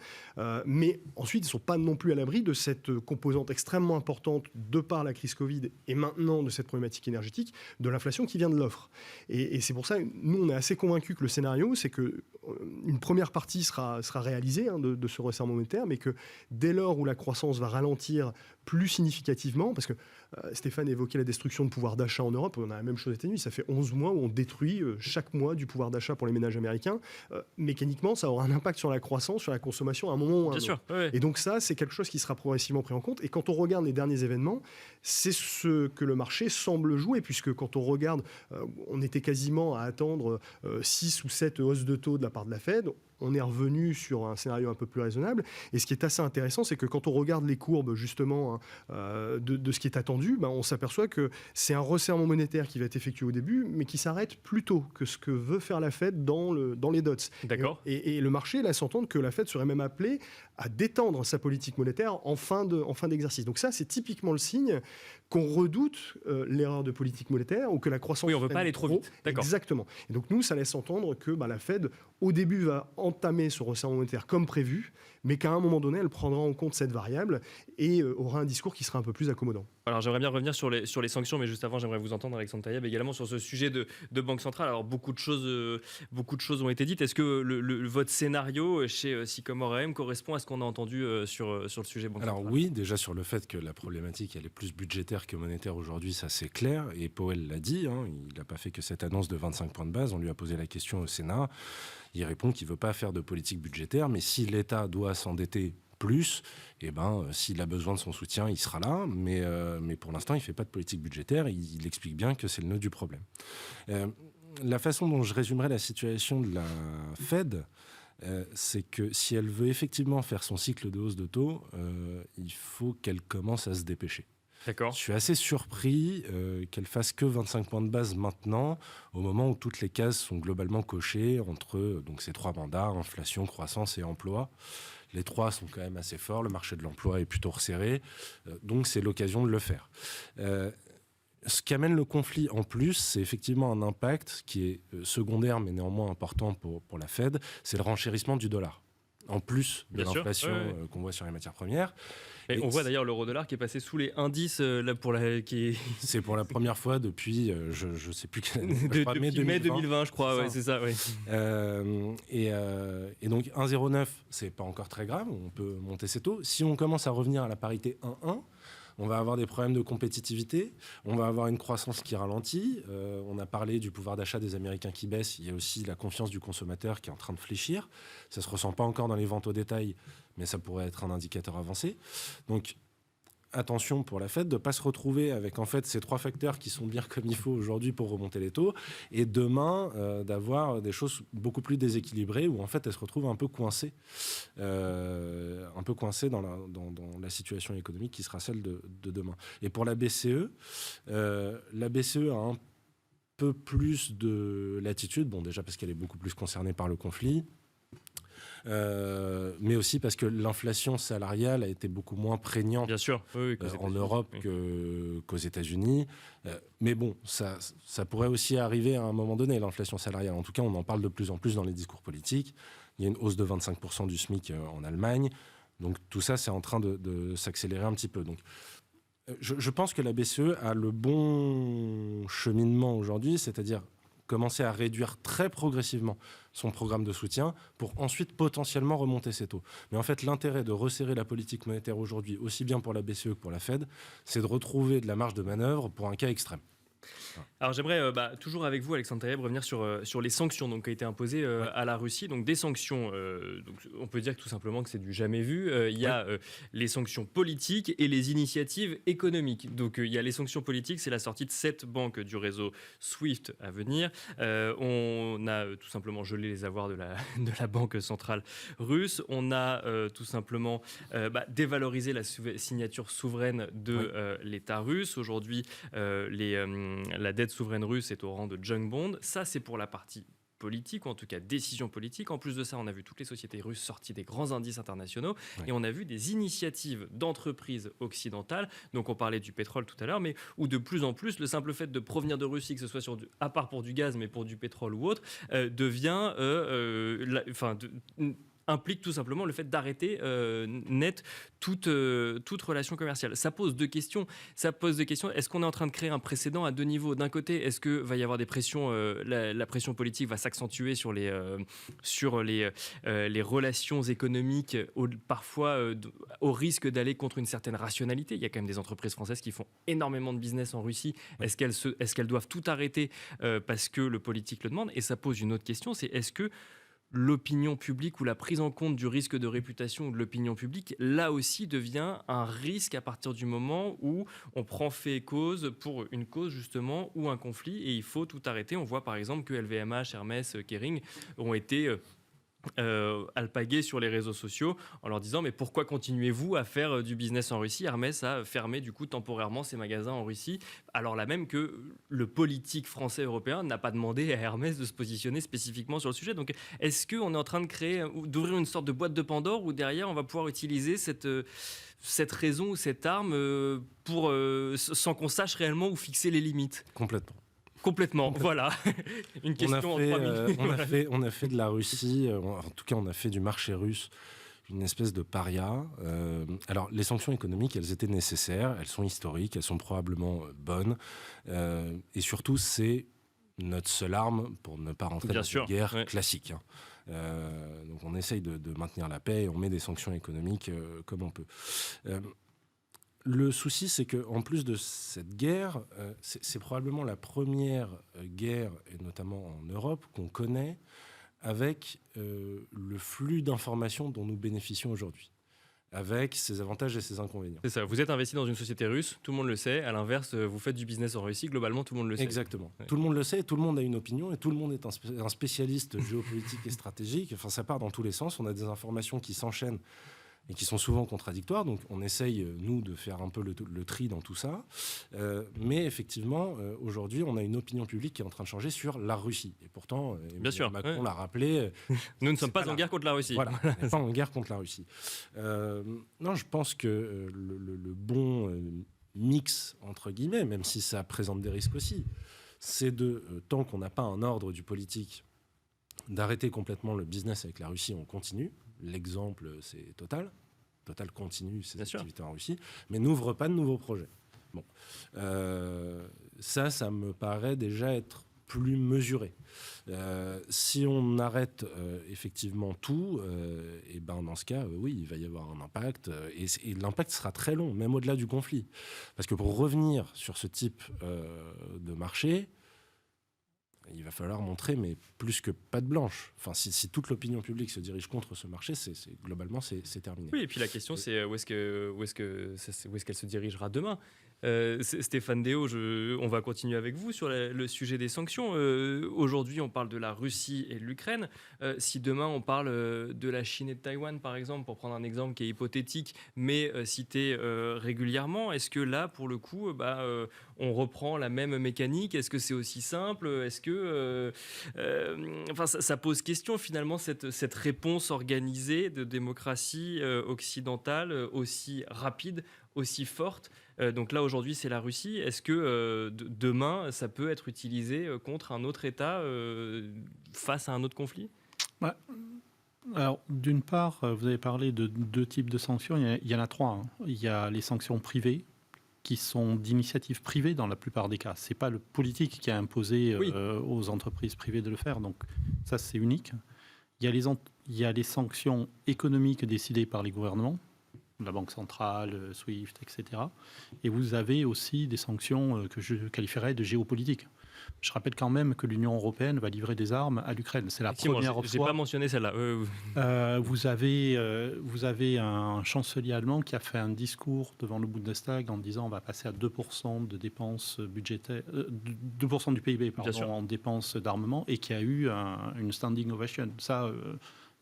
Mais ensuite, ils ne sont pas non plus à l'abri de cette composante extrêmement importante, de par la crise Covid et maintenant de cette problématique énergétique, de l'inflation qui vient de l'offre. Et c'est pour ça, nous, on est assez convaincus que le scénario, c'est que une première partie sera réalisée de ce resserrement monétaire, mais que dès lors où la croissance va ralentir plus significativement, parce que Stéphane évoquait la destruction de pouvoir d'achat en Europe, on a la même chose aux États-Unis, ça fait 11 mois où on détruit chaque mois du pouvoir d'achat pour les ménages américains. Mécaniquement, ça aura un impact sur la croissance, sur la consommation à un moment ou à un autre. Bien sûr, ouais. Et donc ça, c'est quelque chose qui sera progressivement pris en compte. Et quand on regarde les derniers événements, c'est ce que le marché semble jouer, puisque quand on regarde, on était quasiment à attendre 6 ou 7 hausses de taux de la part de la Fed. On est revenu sur un scénario un peu plus raisonnable. Et ce qui est assez intéressant, c'est que quand on regarde les courbes, justement, de ce qui est attendu, on s'aperçoit que c'est un resserrement monétaire qui va être effectué au début, mais qui s'arrête plus tôt que ce que veut faire la Fed dans les dots. D'accord. Et le marché laisse entendre que la Fed serait même appelée à détendre sa politique monétaire en fin d'exercice. Donc ça, c'est typiquement le signe qu'on redoute l'erreur de politique monétaire, ou que la croissance... Oui, on ne veut pas aller trop vite. D'accord. Exactement. Et donc nous, ça laisse entendre que la Fed, au début, va entamer ce resserrement monétaire comme prévu, mais qu'à un moment donné, elle prendra en compte cette variable et aura un discours qui sera un peu plus accommodant. Alors j'aimerais bien revenir sur les sanctions, mais juste avant, j'aimerais vous entendre, Alexandre Taïeb, également sur ce sujet de Banque centrale. Alors beaucoup de choses ont été dites. Est-ce que votre scénario chez Sycomore AM correspond à ce qu'on a entendu sur le sujet Banque centrale ? Alors oui, déjà sur le fait que la problématique, elle est plus budgétaire que monétaire aujourd'hui, ça c'est clair. Et Powell l'a dit, il n'a pas fait que cette annonce de 25 points de base. On lui a posé la question au Sénat. Il répond qu'il ne veut pas faire de politique budgétaire, mais si l'État doit s'endetter plus, s'il a besoin de son soutien, il sera là, mais pour l'instant, il ne fait pas de politique budgétaire. Il explique bien que c'est le nœud du problème. La façon dont je résumerai la situation de la Fed, c'est que si elle veut effectivement faire son cycle de hausse de taux, il faut qu'elle commence à se dépêcher. D'accord. Je suis assez surpris qu'elle fasse que 25 points de base maintenant, au moment où toutes les cases sont globalement cochées entre ces trois mandats, inflation, croissance et emploi. Les trois sont quand même assez forts, le marché de l'emploi est plutôt resserré, donc c'est l'occasion de le faire. Ce qui amène le conflit en plus, c'est effectivement un impact qui est secondaire mais néanmoins important pour la Fed, c'est le renchérissement du dollar. En plus de l'inflation qu'on voit sur les matières premières. Et on voit d'ailleurs l'euro-dollar qui est passé sous les indices C'est pour la première fois depuis, je ne sais plus quelle année. Depuis mai 2020, je crois. C'est ça. Et donc 1,09, c'est pas encore très grave. On peut monter ses taux. Si on commence à revenir à la parité 1,1, on va avoir des problèmes de compétitivité, on va avoir une croissance qui ralentit. On a parlé du pouvoir d'achat des Américains qui baisse. Il y a aussi la confiance du consommateur qui est en train de fléchir. Ça ne se ressent pas encore dans les ventes au détail, mais ça pourrait être un indicateur avancé. Donc, attention pour la Fed de ne pas se retrouver avec en fait ces 3 facteurs qui sont bien comme il faut aujourd'hui pour remonter les taux, et demain d'avoir des choses beaucoup plus déséquilibrées où en fait elle se retrouve un peu coincée dans la situation économique qui sera celle de demain. Et pour la BCE a un peu plus de latitude, bon déjà parce qu'elle est beaucoup plus concernée par le conflit, mais aussi parce que l'inflation salariale a été beaucoup moins prégnante bien sûr, en Europe qu'aux États-Unis. Mais bon, ça pourrait aussi arriver à un moment donné, l'inflation salariale. En tout cas, on en parle de plus en plus dans les discours politiques. Il y a une hausse de 25% du SMIC en Allemagne. Donc tout ça, c'est en train de s'accélérer un petit peu. Donc, je pense que la BCE a le bon cheminement aujourd'hui, c'est-à-dire commencer à réduire très progressivement son programme de soutien pour ensuite potentiellement remonter ses taux. Mais en fait, l'intérêt de resserrer la politique monétaire aujourd'hui, aussi bien pour la BCE que pour la Fed, c'est de retrouver de la marge de manœuvre pour un cas extrême. Alors j'aimerais toujours avec vous, Alexandre Taïeb, revenir sur les sanctions donc, qui ont été imposées à la Russie. Donc des sanctions, donc, on peut dire que tout simplement que c'est du jamais vu. Il y a les sanctions politiques et les initiatives économiques. Donc il y a les sanctions politiques, c'est la sortie de 7 banques du réseau SWIFT à venir. On a tout simplement gelé les avoirs de la banque centrale russe. On a tout simplement dévalorisé la signature souveraine de l'État russe. Aujourd'hui, la dette souveraine russe est au rang de junk bond. Ça, c'est pour la partie politique, ou en tout cas décision politique. En plus de ça, on a vu toutes les sociétés russes sorties des grands indices internationaux et on a vu des initiatives d'entreprises occidentales. Donc on parlait du pétrole tout à l'heure, mais où de plus en plus, le simple fait de provenir de Russie, que ce soit à part pour du gaz, mais pour du pétrole ou autre, devient implique tout simplement le fait d'arrêter net toute relation commerciale. Ça pose deux questions. Est-ce qu'on est en train de créer un précédent à deux niveaux ? D'un côté, est-ce que va y avoir des pressions, la pression politique va s'accentuer sur les relations économiques, parfois au risque d'aller contre une certaine rationalité. Il y a quand même des entreprises françaises qui font énormément de business en Russie. Est-ce qu'elles doivent tout arrêter parce que le politique le demande ? Et ça pose une autre question, c'est est-ce que l'opinion publique ou la prise en compte du risque de réputation de l'opinion publique, là aussi devient un risque à partir du moment où on prend fait et cause pour une cause justement ou un conflit et il faut tout arrêter. On voit par exemple que LVMH, Hermès, Kering ont été alpagués sur les réseaux sociaux en leur disant mais pourquoi continuez-vous à faire du business en Russie ? Hermès a fermé du coup temporairement ses magasins en Russie, alors là même que le politique français européen n'a pas demandé à Hermès de se positionner spécifiquement sur le sujet. Donc est-ce qu'on est en train d'ouvrir une sorte de boîte de Pandore où derrière on va pouvoir utiliser cette raison ou cette arme sans qu'on sache réellement où fixer les limites ? Complètement, voilà. Une question en 3 minutes. On a fait de la Russie, en tout cas on a fait du marché russe une espèce de paria. Alors les sanctions économiques, elles étaient nécessaires, elles sont historiques, elles sont probablement bonnes. Et surtout, c'est notre seule arme pour ne pas rentrer dans une guerre classique. Donc on essaye de maintenir la paix et on met des sanctions économiques comme on peut. Le souci, c'est qu'en plus de cette guerre, c'est probablement la première guerre, et notamment en Europe, qu'on connaît avec le flux d'informations dont nous bénéficions aujourd'hui, avec ses avantages et ses inconvénients. C'est ça, vous êtes investi dans une société russe, tout le monde le sait, à l'inverse, vous faites du business en Russie, globalement tout le monde le sait. Exactement, tout le monde le sait, tout le monde a une opinion, et tout le monde est un spécialiste géopolitique et stratégique, enfin ça part dans tous les sens, on a des informations qui s'enchaînent, et qui sont souvent contradictoires. Donc on essaye, nous, de faire un peu le tri dans tout ça. Mais effectivement, aujourd'hui, on a une opinion publique qui est en train de changer sur la Russie. Et pourtant, Macron l'a rappelé... nous ne sommes pas en guerre contre la Russie. Voilà, on n'est pas en guerre contre la Russie. Non, je pense que le bon mix, entre guillemets, même si ça présente des risques aussi, c'est tant qu'on n'a pas un ordre du politique, d'arrêter complètement le business avec la Russie, on continue. L'exemple, c'est Total. Total continue ses activités en Russie, mais n'ouvre pas de nouveaux projets. Bon. Ça me paraît déjà être plus mesuré. Si on arrête effectivement tout, et dans ce cas, oui, il va y avoir un impact, et l'impact sera très long, même au-delà du conflit. Parce que pour revenir sur ce type de marché, il va falloir montrer, mais plus que patte blanche. Enfin, si toute l'opinion publique se dirige contre ce marché, globalement, c'est terminé. Oui, et puis la question, c'est où est-ce qu'elle se dirigera demain. Stéphane Déo, on va continuer avec vous sur le sujet des sanctions. Aujourd'hui, on parle de la Russie et de l'Ukraine. Si demain, on parle de la Chine et de Taïwan, par exemple, pour prendre un exemple qui est hypothétique, mais cité régulièrement, est-ce que là, pour le coup, on reprend la même mécanique? Est-ce que c'est aussi simple? Est-ce que... ça pose question, finalement, cette réponse organisée de démocratie occidentale aussi rapide, aussi forte. Donc là, aujourd'hui, c'est la Russie. Est-ce que demain, ça peut être utilisé contre un autre État face à un autre conflit? Alors, d'une part, vous avez parlé de 2 types de sanctions. Il y en a 3. Il y a les sanctions privées, qui sont d'initiative privée dans la plupart des cas. Ce n'est pas le politique qui a imposé aux entreprises privées de le faire. Donc ça, c'est unique. Il y a les sanctions économiques décidées par les gouvernements, la Banque centrale, SWIFT, etc. Et vous avez aussi des sanctions que je qualifierais de géopolitiques. Je rappelle quand même que l'Union européenne va livrer des armes à l'Ukraine. C'est la première fois. Je n'ai pas mentionné celle-là. Vous avez un chancelier allemand qui a fait un discours devant le Bundestag en disant on va passer à 2% de dépenses budgétaires, 2% du PIB en dépenses d'armement, et qui a eu une standing ovation. Ça,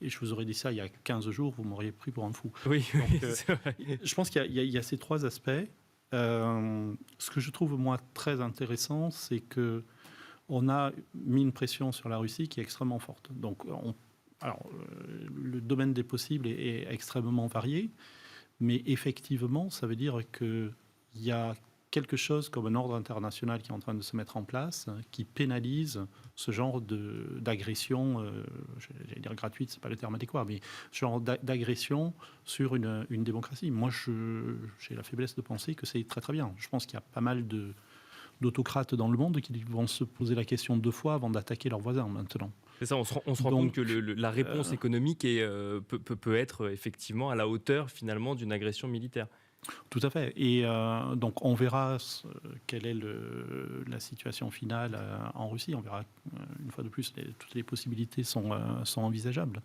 et je vous aurais dit ça il y a 15 jours, vous m'auriez pris pour un fou. Oui, donc, je pense qu'il y a ces 3 aspects. Ce que je trouve, moi, très intéressant, c'est que on a mis une pression sur la Russie qui est extrêmement forte. Donc, le domaine des possibles est extrêmement varié, mais effectivement, ça veut dire qu'il y a quelque chose comme un ordre international qui est en train de se mettre en place, qui pénalise ce genre d'agression, j'allais dire gratuite, c'est pas le terme adéquat, mais ce genre d'agression sur une démocratie. Moi, j'ai la faiblesse de penser que c'est très très bien. Je pense qu'il y a pas mal d'autocrates dans le monde qui vont se poser la question 2 fois avant d'attaquer leurs voisins maintenant. C'est ça, on se rend compte que la réponse économique peut être effectivement à la hauteur finalement d'une agression militaire. Tout à fait. Et donc on verra quelle est la situation finale en Russie. On verra une fois de plus, toutes les possibilités sont envisageables.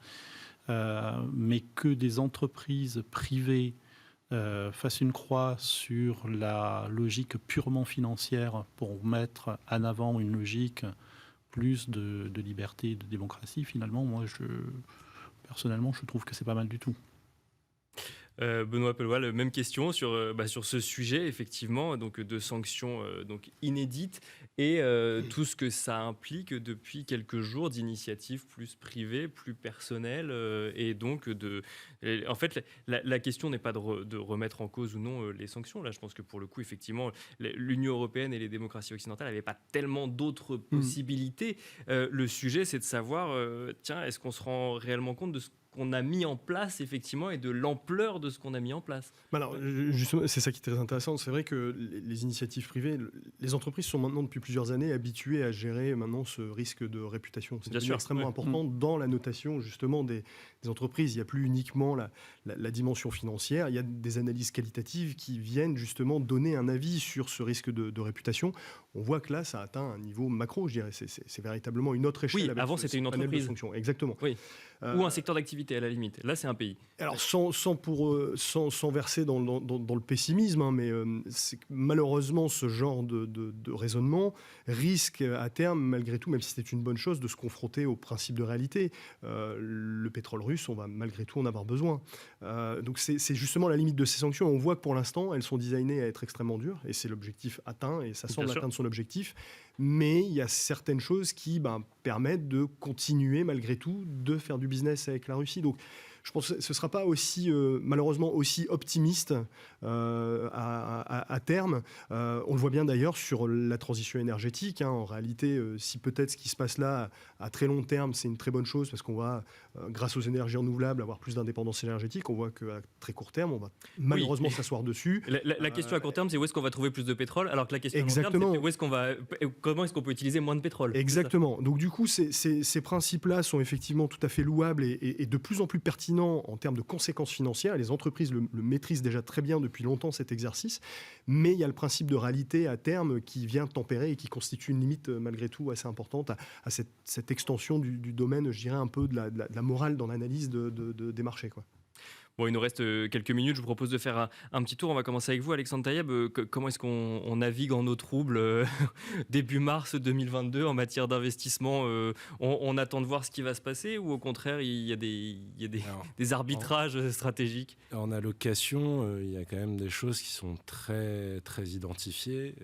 Mais que des entreprises privées fassent une croix sur la logique purement financière pour mettre en avant une logique plus de liberté, de démocratie, finalement, moi, personnellement, je trouve que c'est pas mal du tout. Benoît Peloil, même question sur ce sujet, effectivement, donc de sanctions donc inédites et tout ce que ça implique depuis quelques jours d'initiatives plus privées, plus personnelles et donc en fait, la question n'est pas de remettre en cause ou non les sanctions. Là, je pense que pour le coup, effectivement, l'Union européenne et les démocraties occidentales n'avaient pas tellement d'autres possibilités. Le sujet, c'est de savoir, est-ce qu'on se rend réellement compte de ce qu'on a mis en place, effectivement, et de l'ampleur de ce qu'on a mis en place. Alors, justement, c'est ça qui est très intéressant. C'est vrai que les initiatives privées, les entreprises sont maintenant, depuis plusieurs années, habituées à gérer maintenant ce risque de réputation. C'est extrêmement important dans la notation, justement, des entreprises. Il n'y a plus uniquement la dimension financière, il y a des analyses qualitatives qui viennent, justement, donner un avis sur ce risque de réputation. On voit que là, ça atteint un niveau macro, je dirais. C'est véritablement une autre échelle. Oui, avant, c'était une entreprise. Exactement. Oui. Ou un secteur d'activité, à la limite. Là, c'est un pays. Alors, sans verser dans le pessimisme, hein, mais malheureusement, ce genre de raisonnement risque à terme, malgré tout, même si c'était une bonne chose, de se confronter au principe de réalité. Le pétrole russe, on va malgré tout en avoir besoin. Donc, c'est justement la limite de ces sanctions. On voit que pour l'instant, elles sont designées à être extrêmement dures, et c'est l'objectif atteint, et ça semble atteindre son objectif. Mais il y a certaines choses qui permettent de continuer, malgré tout, de faire du business avec la Russie. Donc, je pense que ce ne sera pas malheureusement aussi optimiste à terme. On le voit bien d'ailleurs sur la transition énergétique. En réalité, si peut-être ce qui se passe là, à très long terme, c'est une très bonne chose parce qu'on va, grâce aux énergies renouvelables, avoir plus d'indépendance énergétique. On voit qu'à très court terme, on va malheureusement s'asseoir dessus. La question à court terme, c'est où est-ce qu'on va trouver plus de pétrole, alors que la question à long terme, c'est comment est-ce qu'on peut utiliser moins de pétrole. Exactement. Donc du coup, ces principes-là sont effectivement tout à fait louables et de plus en plus pertinents pertinent en termes de conséquences financières. Et les entreprises le maîtrisent déjà très bien depuis longtemps, cet exercice. Mais il y a le principe de réalité à terme qui vient tempérer et qui constitue une limite malgré tout assez importante à cette extension du domaine, je dirais, un peu de la morale dans l'analyse des marchés, quoi. Bon, il nous reste quelques minutes. Je vous propose de faire un petit tour. On va commencer avec vous, Alexandre Taïeb. Comment est-ce qu'on navigue en eau trouble début mars 2022 en matière d'investissement? On attend de voir ce qui va se passer ou au contraire, il y a des arbitrages stratégiques? En allocation, il y a quand même des choses qui sont très, très identifiées,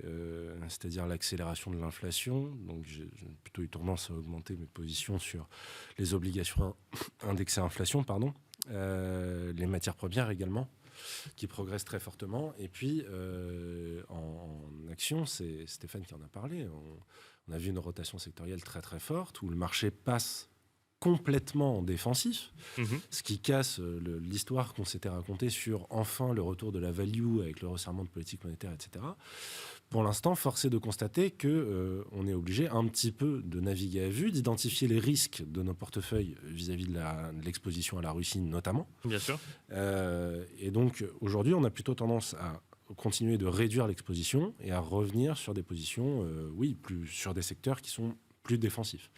c'est-à-dire l'accélération de l'inflation. Donc, j'ai plutôt eu tendance à augmenter mes positions sur les obligations indexées à inflation, pardon. Les matières premières également, qui progressent très fortement. Et puis, en action, c'est Stéphane qui en a parlé, on a vu une rotation sectorielle très très forte, où le marché passe complètement en défensif, ce qui casse l'histoire qu'on s'était racontée sur enfin le retour de la value avec le resserrement de politique monétaire, etc. Pour l'instant, force est de constater qu'on est obligé un petit peu de naviguer à vue, d'identifier les risques de nos portefeuilles vis-à-vis de l'exposition à la Russie notamment. Bien sûr. Et donc aujourd'hui, on a plutôt tendance à continuer de réduire l'exposition et à revenir sur des positions, plus sur des secteurs qui sont plus défensifs.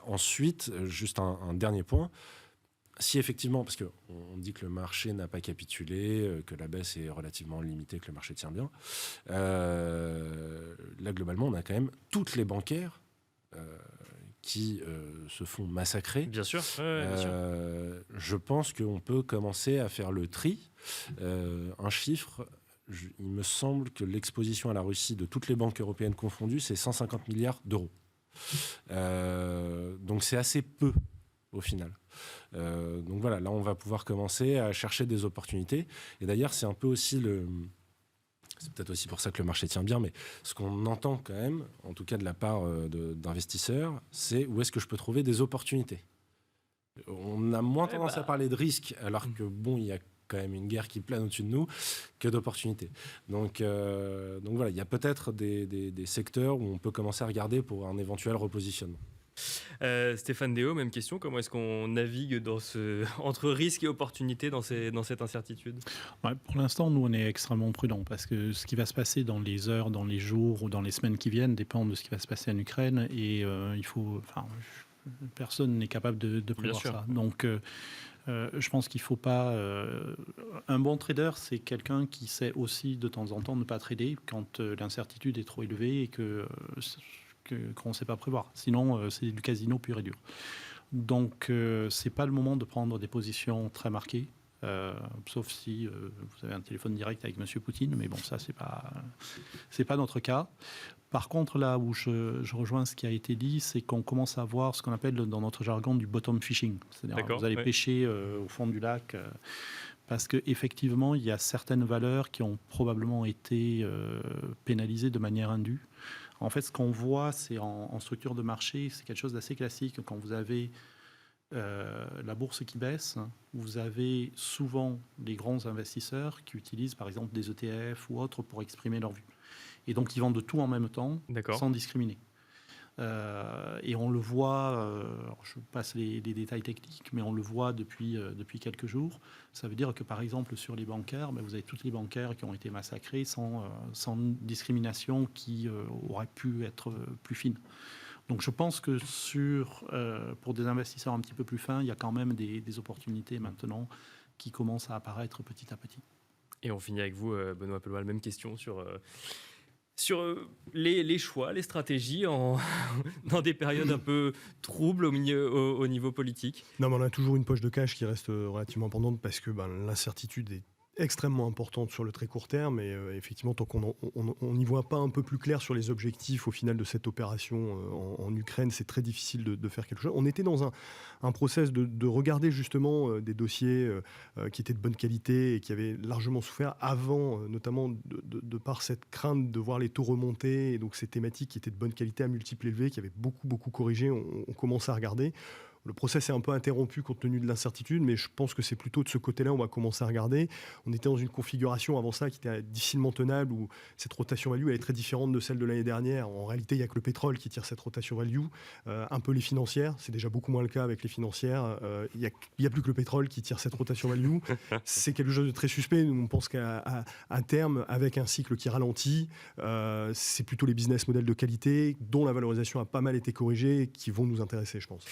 Ensuite, juste un dernier point. Si effectivement, parce qu'on dit que le marché n'a pas capitulé, que la baisse est relativement limitée, que le marché tient bien, là globalement on a quand même toutes les bancaires qui se font massacrer. Bien sûr. Bien sûr. Je pense qu'on peut commencer à faire le tri. Un chiffre, il me semble que l'exposition à la Russie de toutes les banques européennes confondues, c'est 150 milliards d'euros. Donc c'est assez peu au final. Donc voilà, là on va pouvoir commencer à chercher des opportunités. Et d'ailleurs c'est un peu aussi c'est peut-être aussi pour ça que le marché tient bien, mais ce qu'on entend quand même, en tout cas de la part d'investisseurs, c'est où est-ce que je peux trouver des opportunités. On a moins tendance à parler de risques, alors que il y a quand même une guerre qui plane au-dessus de nous, que d'opportunités. Donc voilà, il y a peut-être des secteurs où on peut commencer à regarder pour un éventuel repositionnement. Stéphane Déo, même question. Comment est-ce qu'on navigue entre risques et opportunités dans cette incertitude? Pour l'instant, nous, on est extrêmement prudents parce que ce qui va se passer dans les heures, dans les jours ou dans les semaines qui viennent dépend de ce qui va se passer en Ukraine. Et personne n'est capable de prévoir ça. Donc, je pense qu'il ne faut pas... un bon trader, c'est quelqu'un qui sait aussi de temps en temps ne pas trader quand l'incertitude est trop élevée et qu'on ne sait pas prévoir. Sinon, c'est du casino pur et dur. Donc, ce n'est pas le moment de prendre des positions très marquées, sauf si vous avez un téléphone direct avec M. Poutine, mais bon, ça, c'est pas notre cas. Par contre, là où je rejoins ce qui a été dit, c'est qu'on commence à voir ce qu'on appelle dans notre jargon du bottom fishing. C'est-à-dire que vous allez pêcher au fond du lac parce qu'effectivement, il y a certaines valeurs qui ont probablement été pénalisées de manière indue. En fait, ce qu'on voit, c'est en structure de marché, c'est quelque chose d'assez classique. Quand vous avez la bourse qui baisse, vous avez souvent des grands investisseurs qui utilisent par exemple des ETF ou autres pour exprimer leur vue. Et donc, ils vendent de tout en même temps, sans discriminer. Et on le voit, je passe les détails techniques, mais on le voit depuis quelques jours. Ça veut dire que, par exemple, sur les bancaires, vous avez toutes les bancaires qui ont été massacrées sans discrimination qui aurait pu être plus fine. Donc, je pense que pour des investisseurs un petit peu plus fins, il y a quand même des opportunités maintenant qui commencent à apparaître petit à petit. Et on finit avec vous, Benoît Peloal, même question sur les choix, les stratégies dans des périodes un peu troubles au niveau politique. Non, mais on a toujours une poche de cash qui reste relativement abondante parce que l'incertitude est extrêmement importante sur le très court terme et effectivement tant qu'on n'y voit pas un peu plus clair sur les objectifs au final de cette opération en Ukraine, c'est très difficile de faire quelque chose. On était dans un process de regarder justement des dossiers qui étaient de bonne qualité et qui avaient largement souffert avant, notamment de par cette crainte de voir les taux remonter et donc ces thématiques qui étaient de bonne qualité à multiples élevés, qui avaient beaucoup corrigé, on commence à regarder. Le process est un peu interrompu compte tenu de l'incertitude, mais je pense que c'est plutôt de ce côté-là on va commencer à regarder. On était dans une configuration avant ça qui était difficilement tenable, où cette rotation value elle est très différente de celle de l'année dernière. En réalité, il n'y a que le pétrole qui tire cette rotation value, un peu les financières, c'est déjà beaucoup moins le cas avec les financières. Il n'y a plus que le pétrole qui tire cette rotation value. C'est quelque chose de très suspect. Nous, on pense qu'à terme, avec un cycle qui ralentit, c'est plutôt les business models de qualité, dont la valorisation a pas mal été corrigée, qui vont nous intéresser, je pense.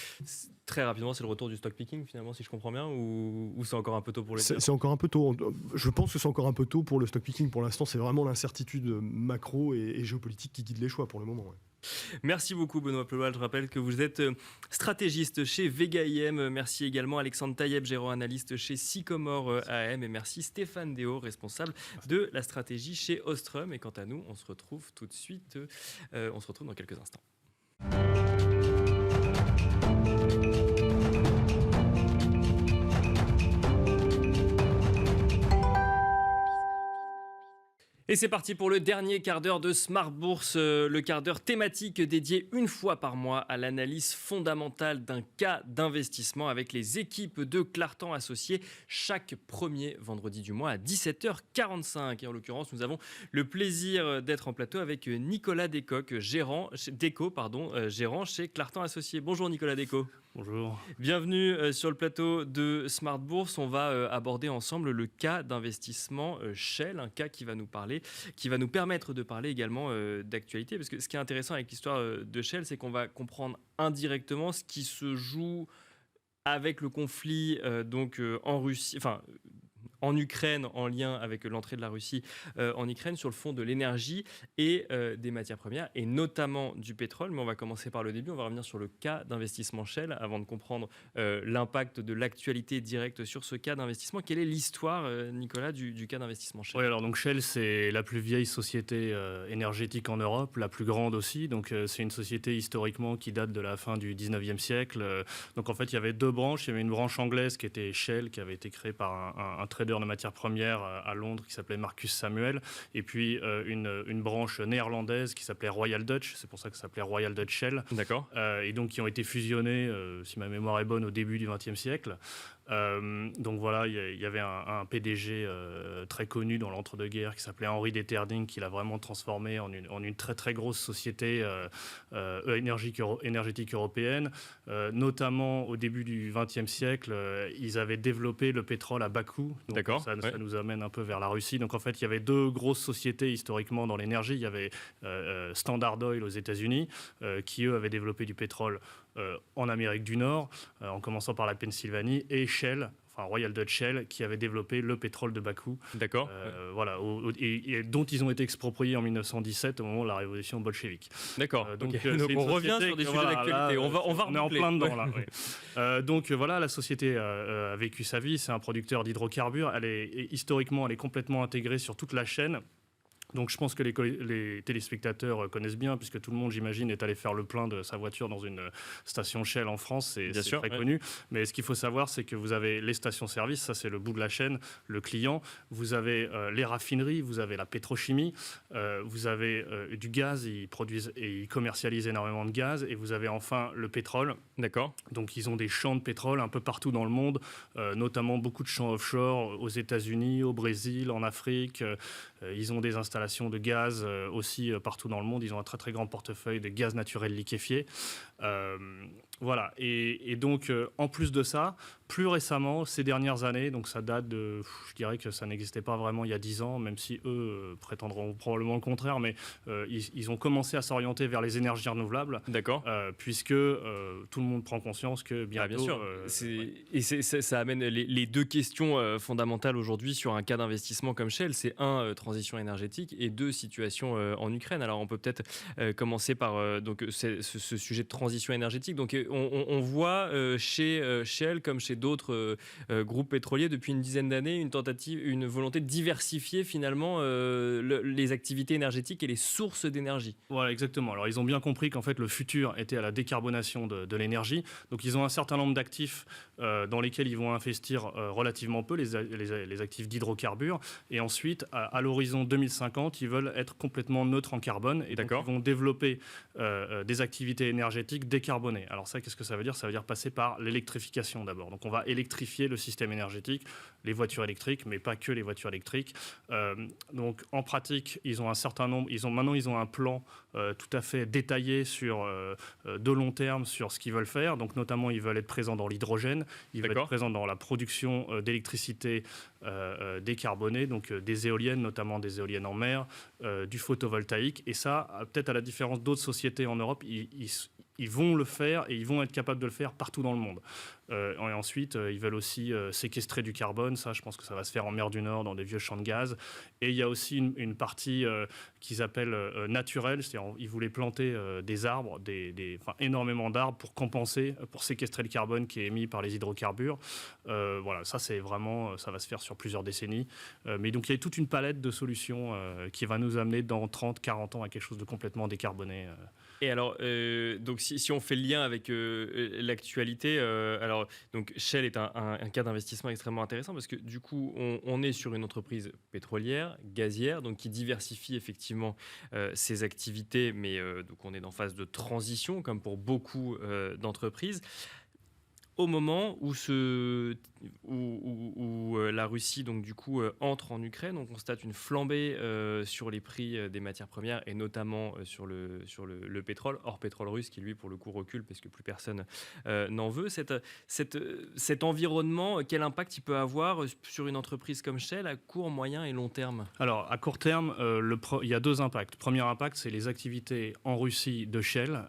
Très rapidement, c'est le retour du stock picking, finalement, si je comprends bien, ou c'est encore un peu tôt pour le dire? C'est encore un peu tôt. Je pense que c'est encore un peu tôt pour le stock picking. Pour l'instant, c'est vraiment l'incertitude macro et géopolitique qui guide les choix pour le moment. Ouais. Merci beaucoup Benoît Peloal. Je rappelle que vous êtes stratégiste chez Vega IM. Merci également Alexandre Taïeb, gérant analyste chez Sycomore AM. Et merci Stéphane Déo, responsable de la stratégie chez Ostrum. Et quant à nous, on se retrouve tout de suite. On se retrouve dans quelques instants. Et c'est parti pour le dernier quart d'heure de Smart Bourse, le quart d'heure thématique dédié une fois par mois à l'analyse fondamentale d'un cas d'investissement avec les équipes de Clartan Associés chaque premier vendredi du mois à 17h45. Et en l'occurrence, nous avons le plaisir d'être en plateau avec Nicolas Descoq, gérant chez Clartan Associés. Bonjour Nicolas Descoq. Bonjour. Bienvenue sur le plateau de Smart Bourse. On va aborder ensemble le cas d'investissement Shell, un cas qui va nous permettre de parler également d'actualité. Parce que ce qui est intéressant avec l'histoire de Shell, c'est qu'on va comprendre indirectement ce qui se joue avec le conflit en Russie, en Ukraine, en lien avec l'entrée de la Russie en Ukraine, sur le fond de l'énergie et des matières premières, et notamment du pétrole. Mais on va commencer par le début. On va revenir sur le cas d'investissement Shell avant de comprendre l'impact de l'actualité directe sur ce cas d'investissement. Quelle est l'histoire, Nicolas, du cas d'investissement Shell? Oui, alors donc Shell, c'est la plus vieille société énergétique en Europe, la plus grande aussi. Donc c'est une société historiquement qui date de la fin du 19e siècle. Donc en fait, il y avait deux branches. Il y avait une branche anglaise qui était Shell, qui avait été créée par un trader de matières premières à Londres qui s'appelait Marcus Samuel, et puis une branche néerlandaise qui s'appelait Royal Dutch, c'est pour ça que ça s'appelait Royal Dutch Shell. D'accord. Et donc qui ont été fusionnés, si ma mémoire est bonne, au début du XXe siècle. Donc voilà, il y avait un PDG très connu dans l'entre-deux-guerres qui s'appelait Henri Deterding, qui l'a vraiment transformé en une très très grosse société énergétique européenne. Notamment au début du XXe siècle, ils avaient développé le pétrole à bas coût. Donc ça nous amène un peu vers la Russie. Donc en fait, il y avait deux grosses sociétés historiquement dans l'énergie. Il y avait Standard Oil aux États-Unis, qui eux avaient développé du pétrole en Amérique du Nord, en commençant par la Pennsylvanie, et Shell, Royal Dutch Shell, qui avait développé le pétrole de bas coût. D'accord. Voilà, et dont ils ont été expropriés en 1917 au moment de la révolution bolchevique. D'accord. Donc on revient sur des sujets d'actualité. On est en plein dedans là. Ouais. Donc voilà, la société a vécu sa vie. C'est un producteur d'hydrocarbures. Historiquement, elle est complètement intégrée sur toute la chaîne. Donc je pense que les téléspectateurs connaissent bien, puisque tout le monde, j'imagine, est allé faire le plein de sa voiture dans une station Shell en France, c'est très connu. Mais ce qu'il faut savoir, c'est que vous avez les stations-service, ça c'est le bout de la chaîne, le client, vous avez les raffineries, vous avez la pétrochimie, vous avez du gaz, ils produisent et ils commercialisent énormément de gaz, et vous avez enfin le pétrole. D'accord. Donc ils ont des champs de pétrole un peu partout dans le monde, notamment beaucoup de champs offshore aux États-Unis, au Brésil, en Afrique. Ils ont des installations de gaz aussi partout dans le monde. Ils ont un très très grand portefeuille de gaz naturel liquéfié. Voilà. Et donc, en plus de ça, plus récemment, ces dernières années, donc ça date de, je dirais que ça n'existait pas vraiment il y a 10 ans, même si eux prétendront probablement le contraire, mais ils ont commencé à s'orienter vers les énergies renouvelables. D'accord. Puisque tout le monde prend conscience que bientôt... bien sûr. Et ça amène les deux questions fondamentales aujourd'hui sur un cas d'investissement comme Shell. C'est transition énergétique, et deux, situation en Ukraine. Alors on peut peut-être commencer par ce sujet de transition énergétique. Donc on voit chez Shell, comme chez d'autres groupes pétroliers, depuis une dizaine d'années, une volonté de diversifier finalement les activités énergétiques et les sources d'énergie. Voilà, exactement. Alors ils ont bien compris qu'en fait le futur était à la décarbonation de l'énergie. Donc ils ont un certain nombre d'actifs dans lesquels ils vont investir relativement peu, les actifs d'hydrocarbures. Et ensuite, à l'horizon 2050, ils veulent être complètement neutres en carbone. Et donc ils vont développer des activités énergétiques décarbonées. Alors ça, ça, qu'est-ce que ça veut dire ? Ça veut dire passer par l'électrification d'abord. Donc on va électrifier le système énergétique, les voitures électriques, mais pas que les voitures électriques. Donc en pratique, ils ont un certain nombre, maintenant ils ont un plan tout à fait détaillé sur de long terme sur ce qu'ils veulent faire. Donc notamment, ils veulent être présents dans l'hydrogène, ils veulent être présents dans la production d'électricité décarbonée, donc des éoliennes, notamment des éoliennes en mer, du photovoltaïque. Et ça, peut-être à la différence d'autres sociétés en Europe, ils vont le faire et ils vont être capables de le faire partout dans le monde. Et ensuite, ils veulent aussi séquestrer du carbone. Ça, je pense que ça va se faire en mer du Nord, dans des vieux champs de gaz. Et il y a aussi une partie qu'ils appellent naturelle, c'est-à-dire ils voulaient planter des arbres, énormément d'arbres pour compenser, pour séquestrer le carbone qui est émis par les hydrocarbures. Voilà, ça c'est vraiment, ça va se faire sur plusieurs décennies. Mais donc il y a toute une palette de solutions qui va nous amener dans 30, 40 ans à quelque chose de complètement décarboné. Et alors, donc si on fait le lien avec l'actualité, alors donc Shell est un cas d'investissement extrêmement intéressant parce que du coup, on est sur une entreprise pétrolière, gazière, donc qui diversifie effectivement ses activités, mais donc on est en phase de transition, comme pour beaucoup d'entreprises. Au moment où la Russie donc du coup entre en Ukraine, on constate une flambée sur les prix des matières premières et notamment sur le pétrole, hors pétrole russe qui lui pour le coup recule parce que plus personne n'en veut. Cet environnement, quel impact il peut avoir sur une entreprise comme Shell à court, moyen et long terme ? Alors à court terme, il y a deux impacts. Premier impact, c'est les activités en Russie de Shell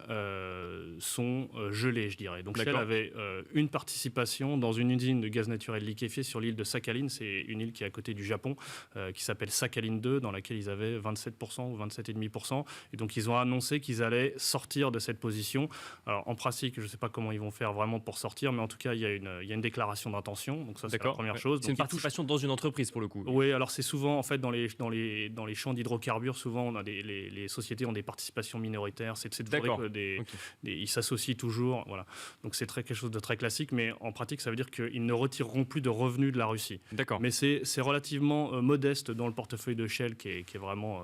sont gelées, je dirais. Donc Shell avait une participation dans une usine de gaz naturel liquéfié sur l'île de Sakhalin. C'est une île qui est à côté du Japon, qui s'appelle Sakhalin 2, dans laquelle ils avaient 27% ou 27,5%. Et donc, ils ont annoncé qu'ils allaient sortir de cette position. Alors, en pratique, je ne sais pas comment ils vont faire vraiment pour sortir, mais en tout cas, il y a une déclaration d'intention. Donc, ça, c'est la première chose. C'est une participation dans une entreprise, pour le coup. Oui, alors c'est souvent, en fait, dans les champs d'hydrocarbures, souvent, on a les sociétés ont des participations minoritaires. Ils s'associent toujours. Voilà. Donc, c'est quelque chose de très classique. Mais en pratique, ça veut dire qu'ils ne retireront plus de revenus de la Russie. D'accord. Mais c'est relativement modeste dans le portefeuille de Shell qui est vraiment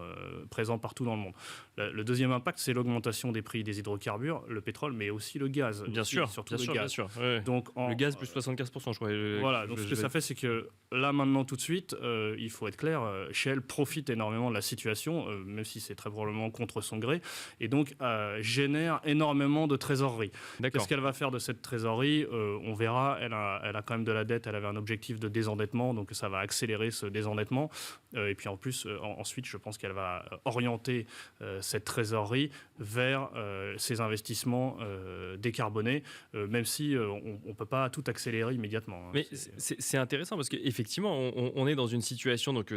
présent partout dans le monde. Le deuxième impact, c'est l'augmentation des prix des hydrocarbures, le pétrole, mais aussi le gaz. Bien sûr, bien sûr. Ouais. Donc, le gaz plus 75%, je crois. Voilà, donc ce que ça fait, c'est que là, maintenant, tout de suite, il faut être clair, Shell profite énormément de la situation, même si c'est très probablement contre son gré, et donc génère énormément de trésorerie. Qu'est-ce qu'elle va faire de cette trésorerie ? On verra, elle a quand même de la dette, elle avait un objectif de désendettement, donc ça va accélérer ce désendettement. Et puis en plus, ensuite, je pense qu'elle va orienter cette trésorerie vers ses investissements décarbonés, même si on ne peut pas tout accélérer immédiatement. Mais c'est intéressant parce qu'effectivement, on est dans une situation donc,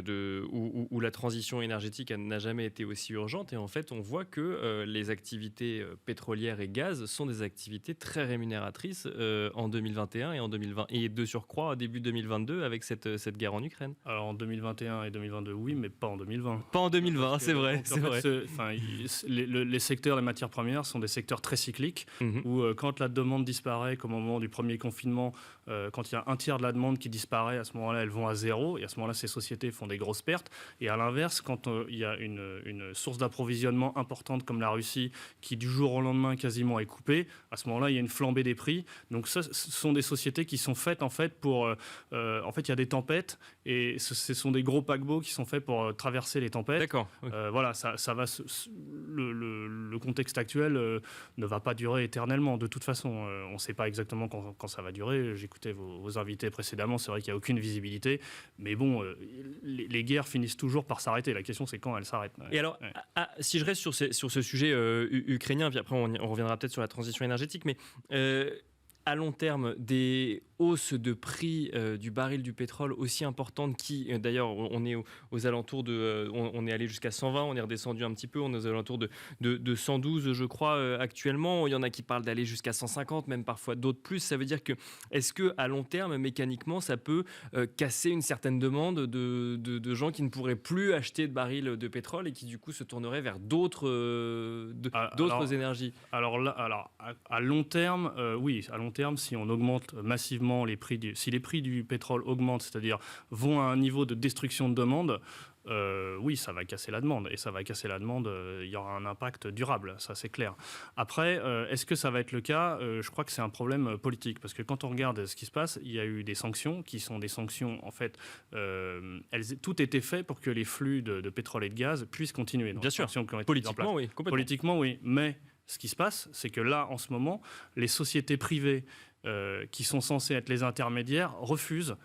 où la transition énergétique n'a jamais été aussi urgente et en fait, on voit que les activités pétrolières et gaz sont des activités très rémunératrices en 2021 et en 2020 et de surcroît début 2022 avec cette guerre en Ukraine. Alors en 2021 et 2022 oui, mais pas en 2020. Pas en 2020, c'est vrai. Les secteurs des matières premières sont des secteurs très cycliques où quand la demande disparaît, comme au moment du premier confinement, quand il y a un tiers de la demande qui disparaît, à ce moment-là elles vont à zéro et à ce moment-là ces sociétés font des grosses pertes. Et à l'inverse, quand il y a une source d'approvisionnement importante comme la Russie qui du jour au lendemain quasiment est coupée, à ce moment-là il y a une flambée des prix. Donc ça, ce sont des sociétés qui sont faites en fait pour... en fait, il y a des tempêtes et ce sont des gros paquebots qui sont faits pour traverser les tempêtes. D'accord. Okay. Voilà, ça va... Le contexte actuel ne va pas durer éternellement. De toute façon, on ne sait pas exactement quand ça va durer. J'écoutais vos invités précédemment. C'est vrai qu'il n'y a aucune visibilité. Mais bon, les guerres finissent toujours par s'arrêter. La question, c'est quand elles s'arrêtent. Et alors, si je reste sur ce sujet ukrainien, puis après on reviendra peut-être sur la transition énergétique, mais... à long terme, des hausses de prix du baril du pétrole aussi importantes qui, d'ailleurs, on est aux alentours de... on est allé jusqu'à 120, on est redescendu un petit peu, on est aux alentours de 112, je crois, actuellement. Il y en a qui parlent d'aller jusqu'à 150, même parfois d'autres plus. Ça veut dire que, est-ce qu'à long terme, mécaniquement, ça peut casser une certaine demande de gens qui ne pourraient plus acheter de barils de pétrole et qui, du coup, se tourneraient vers d'autres énergies ? Alors, à long terme, oui, à long long terme, si on augmente massivement si les prix du pétrole augmentent, c'est-à-dire vont à un niveau de destruction de demande, oui, ça va casser la demande. Et ça va casser la demande, il y aura un impact durable, ça c'est clair. Après, est-ce que ça va être le cas ? Je crois que c'est un problème politique. Parce que quand on regarde ce qui se passe, il y a eu des sanctions qui sont des sanctions, en fait, tout était fait pour que les flux de pétrole et de gaz puissent continuer. Bien sûr, politiquement, oui, complètement. Politiquement, oui. Mais ce qui se passe, c'est que là, en ce moment, les sociétés privées qui sont censées être les intermédiaires refusent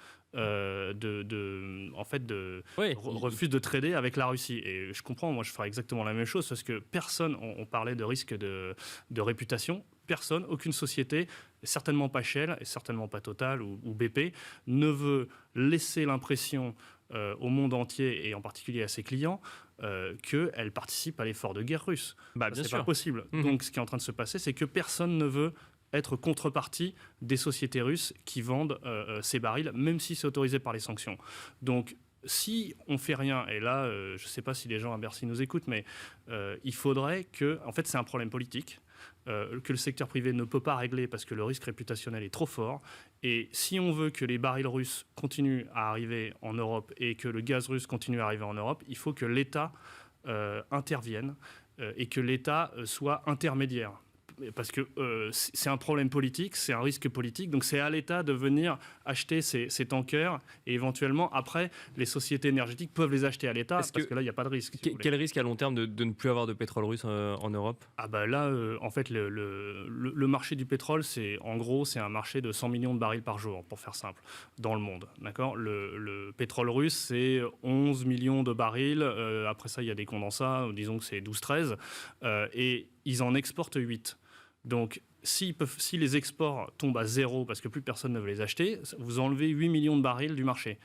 refuse de trader avec la Russie. Et je comprends, moi je ferais exactement la même chose parce que personne, on parlait de risque de réputation, personne, aucune société, certainement pas Shell, et certainement pas Total ou BP, ne veut laisser l'impression au monde entier et en particulier à ses clients qu'elle participe à l'effort de guerre russe. C'est pas possible. Donc ce qui est en train de se passer, c'est que personne ne veut être contrepartie des sociétés russes qui vendent ces barils, même si c'est autorisé par les sanctions. Donc, si on fait rien, et là, je ne sais pas si les gens à Bercy nous écoutent, mais il faudrait que, en fait, c'est un problème politique, que le secteur privé ne peut pas régler parce que le risque réputationnel est trop fort. Et si on veut que les barils russes continuent à arriver en Europe et que le gaz russe continue à arriver en Europe, il faut que l'État intervienne et que l'État soit intermédiaire. Parce que c'est un problème politique, c'est un risque politique, donc c'est à l'État de venir acheter ces tankers et éventuellement, après, les sociétés énergétiques peuvent les acheter à l'État parce que là, il n'y a pas de risque. Quel risque à long terme de ne plus avoir de pétrole russe en Europe ? Là, en fait, le marché du pétrole, c'est un marché de 100 millions de barils par jour, pour faire simple, dans le monde. D'accord ? Le pétrole russe, c'est 11 millions de barils. Après ça, il y a des condensats, disons que c'est 12-13. Et ils en exportent 8. Donc, si les exports tombent à zéro parce que plus personne ne veut les acheter, vous enlevez 8 millions de barils du marché.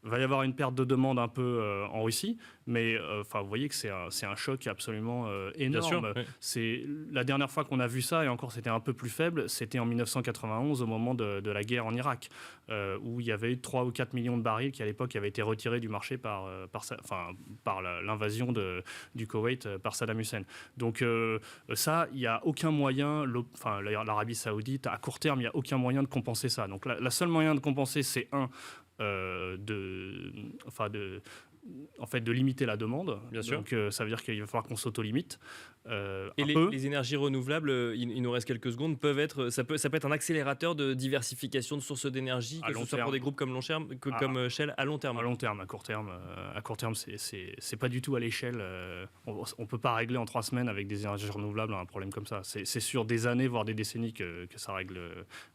Il va y avoir une perte de demande un peu en Russie, mais vous voyez que c'est un choc absolument énorme. Bien sûr, oui. C'est la dernière fois qu'on a vu ça, et encore c'était un peu plus faible, c'était en 1991 au moment de la guerre en Irak, où il y avait eu 3 ou 4 millions de barils qui à l'époque avaient été retirés du marché par l'invasion du Koweït par Saddam Hussein. Donc ça, il n'y a aucun moyen, l'Arabie Saoudite, à court terme, il n'y a aucun moyen de compenser ça. Donc la seule moyen de compenser, c'est de limiter la demande. Bien sûr. Donc ça veut dire qu'il va falloir qu'on s'auto-limite. Et les énergies renouvelables, il nous reste quelques secondes, ça peut être un accélérateur de diversification de sources d'énergie, que ce soit pour des groupes comme Shell à long terme. À long terme, à court terme, c'est pas du tout à l'échelle. On peut pas régler en 3 semaines avec des énergies renouvelables un problème comme ça. C'est sur des années, voire des décennies que ça règle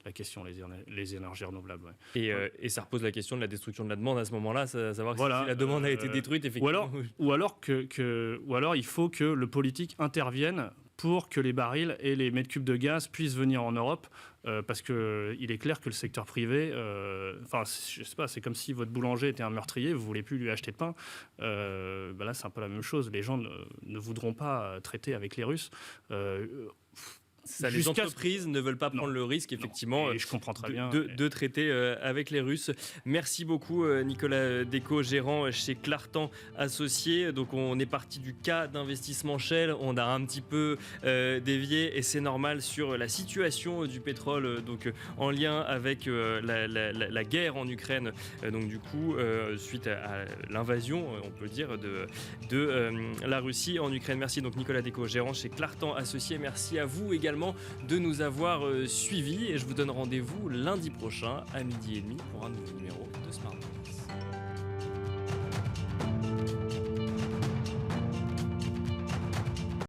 la question, les énergies renouvelables. Ouais. Et ça repose la question de la destruction de la demande à ce moment-là, savoir si la demande a été détruite, effectivement. Ou alors il faut que le politique intervienne pour que les barils et les mètres cubes de gaz puissent venir en Europe, parce qu'il est clair que le secteur privé, je sais pas, c'est comme si votre boulanger était un meurtrier, vous voulez plus lui acheter de pain, là c'est un peu la même chose, les gens ne voudront pas traiter avec les Russes. Les entreprises ne veulent pas prendre le risque, effectivement, je comprends très bien, de traiter avec les Russes. Merci beaucoup, Nicolas Decaux, gérant chez Clartan Associés. Donc, on est parti du cas d'investissement Shell. On a un petit peu dévié, et c'est normal, sur la situation du pétrole, donc en lien avec la guerre en Ukraine. Donc, du coup, suite à l'invasion, on peut dire, de la Russie en Ukraine. Merci donc Nicolas Decaux, gérant chez Clartan Associés. Merci à vous également de nous avoir suivis, et je vous donne rendez-vous lundi prochain à 12h30 pour un nouveau numéro de Smart Bourse.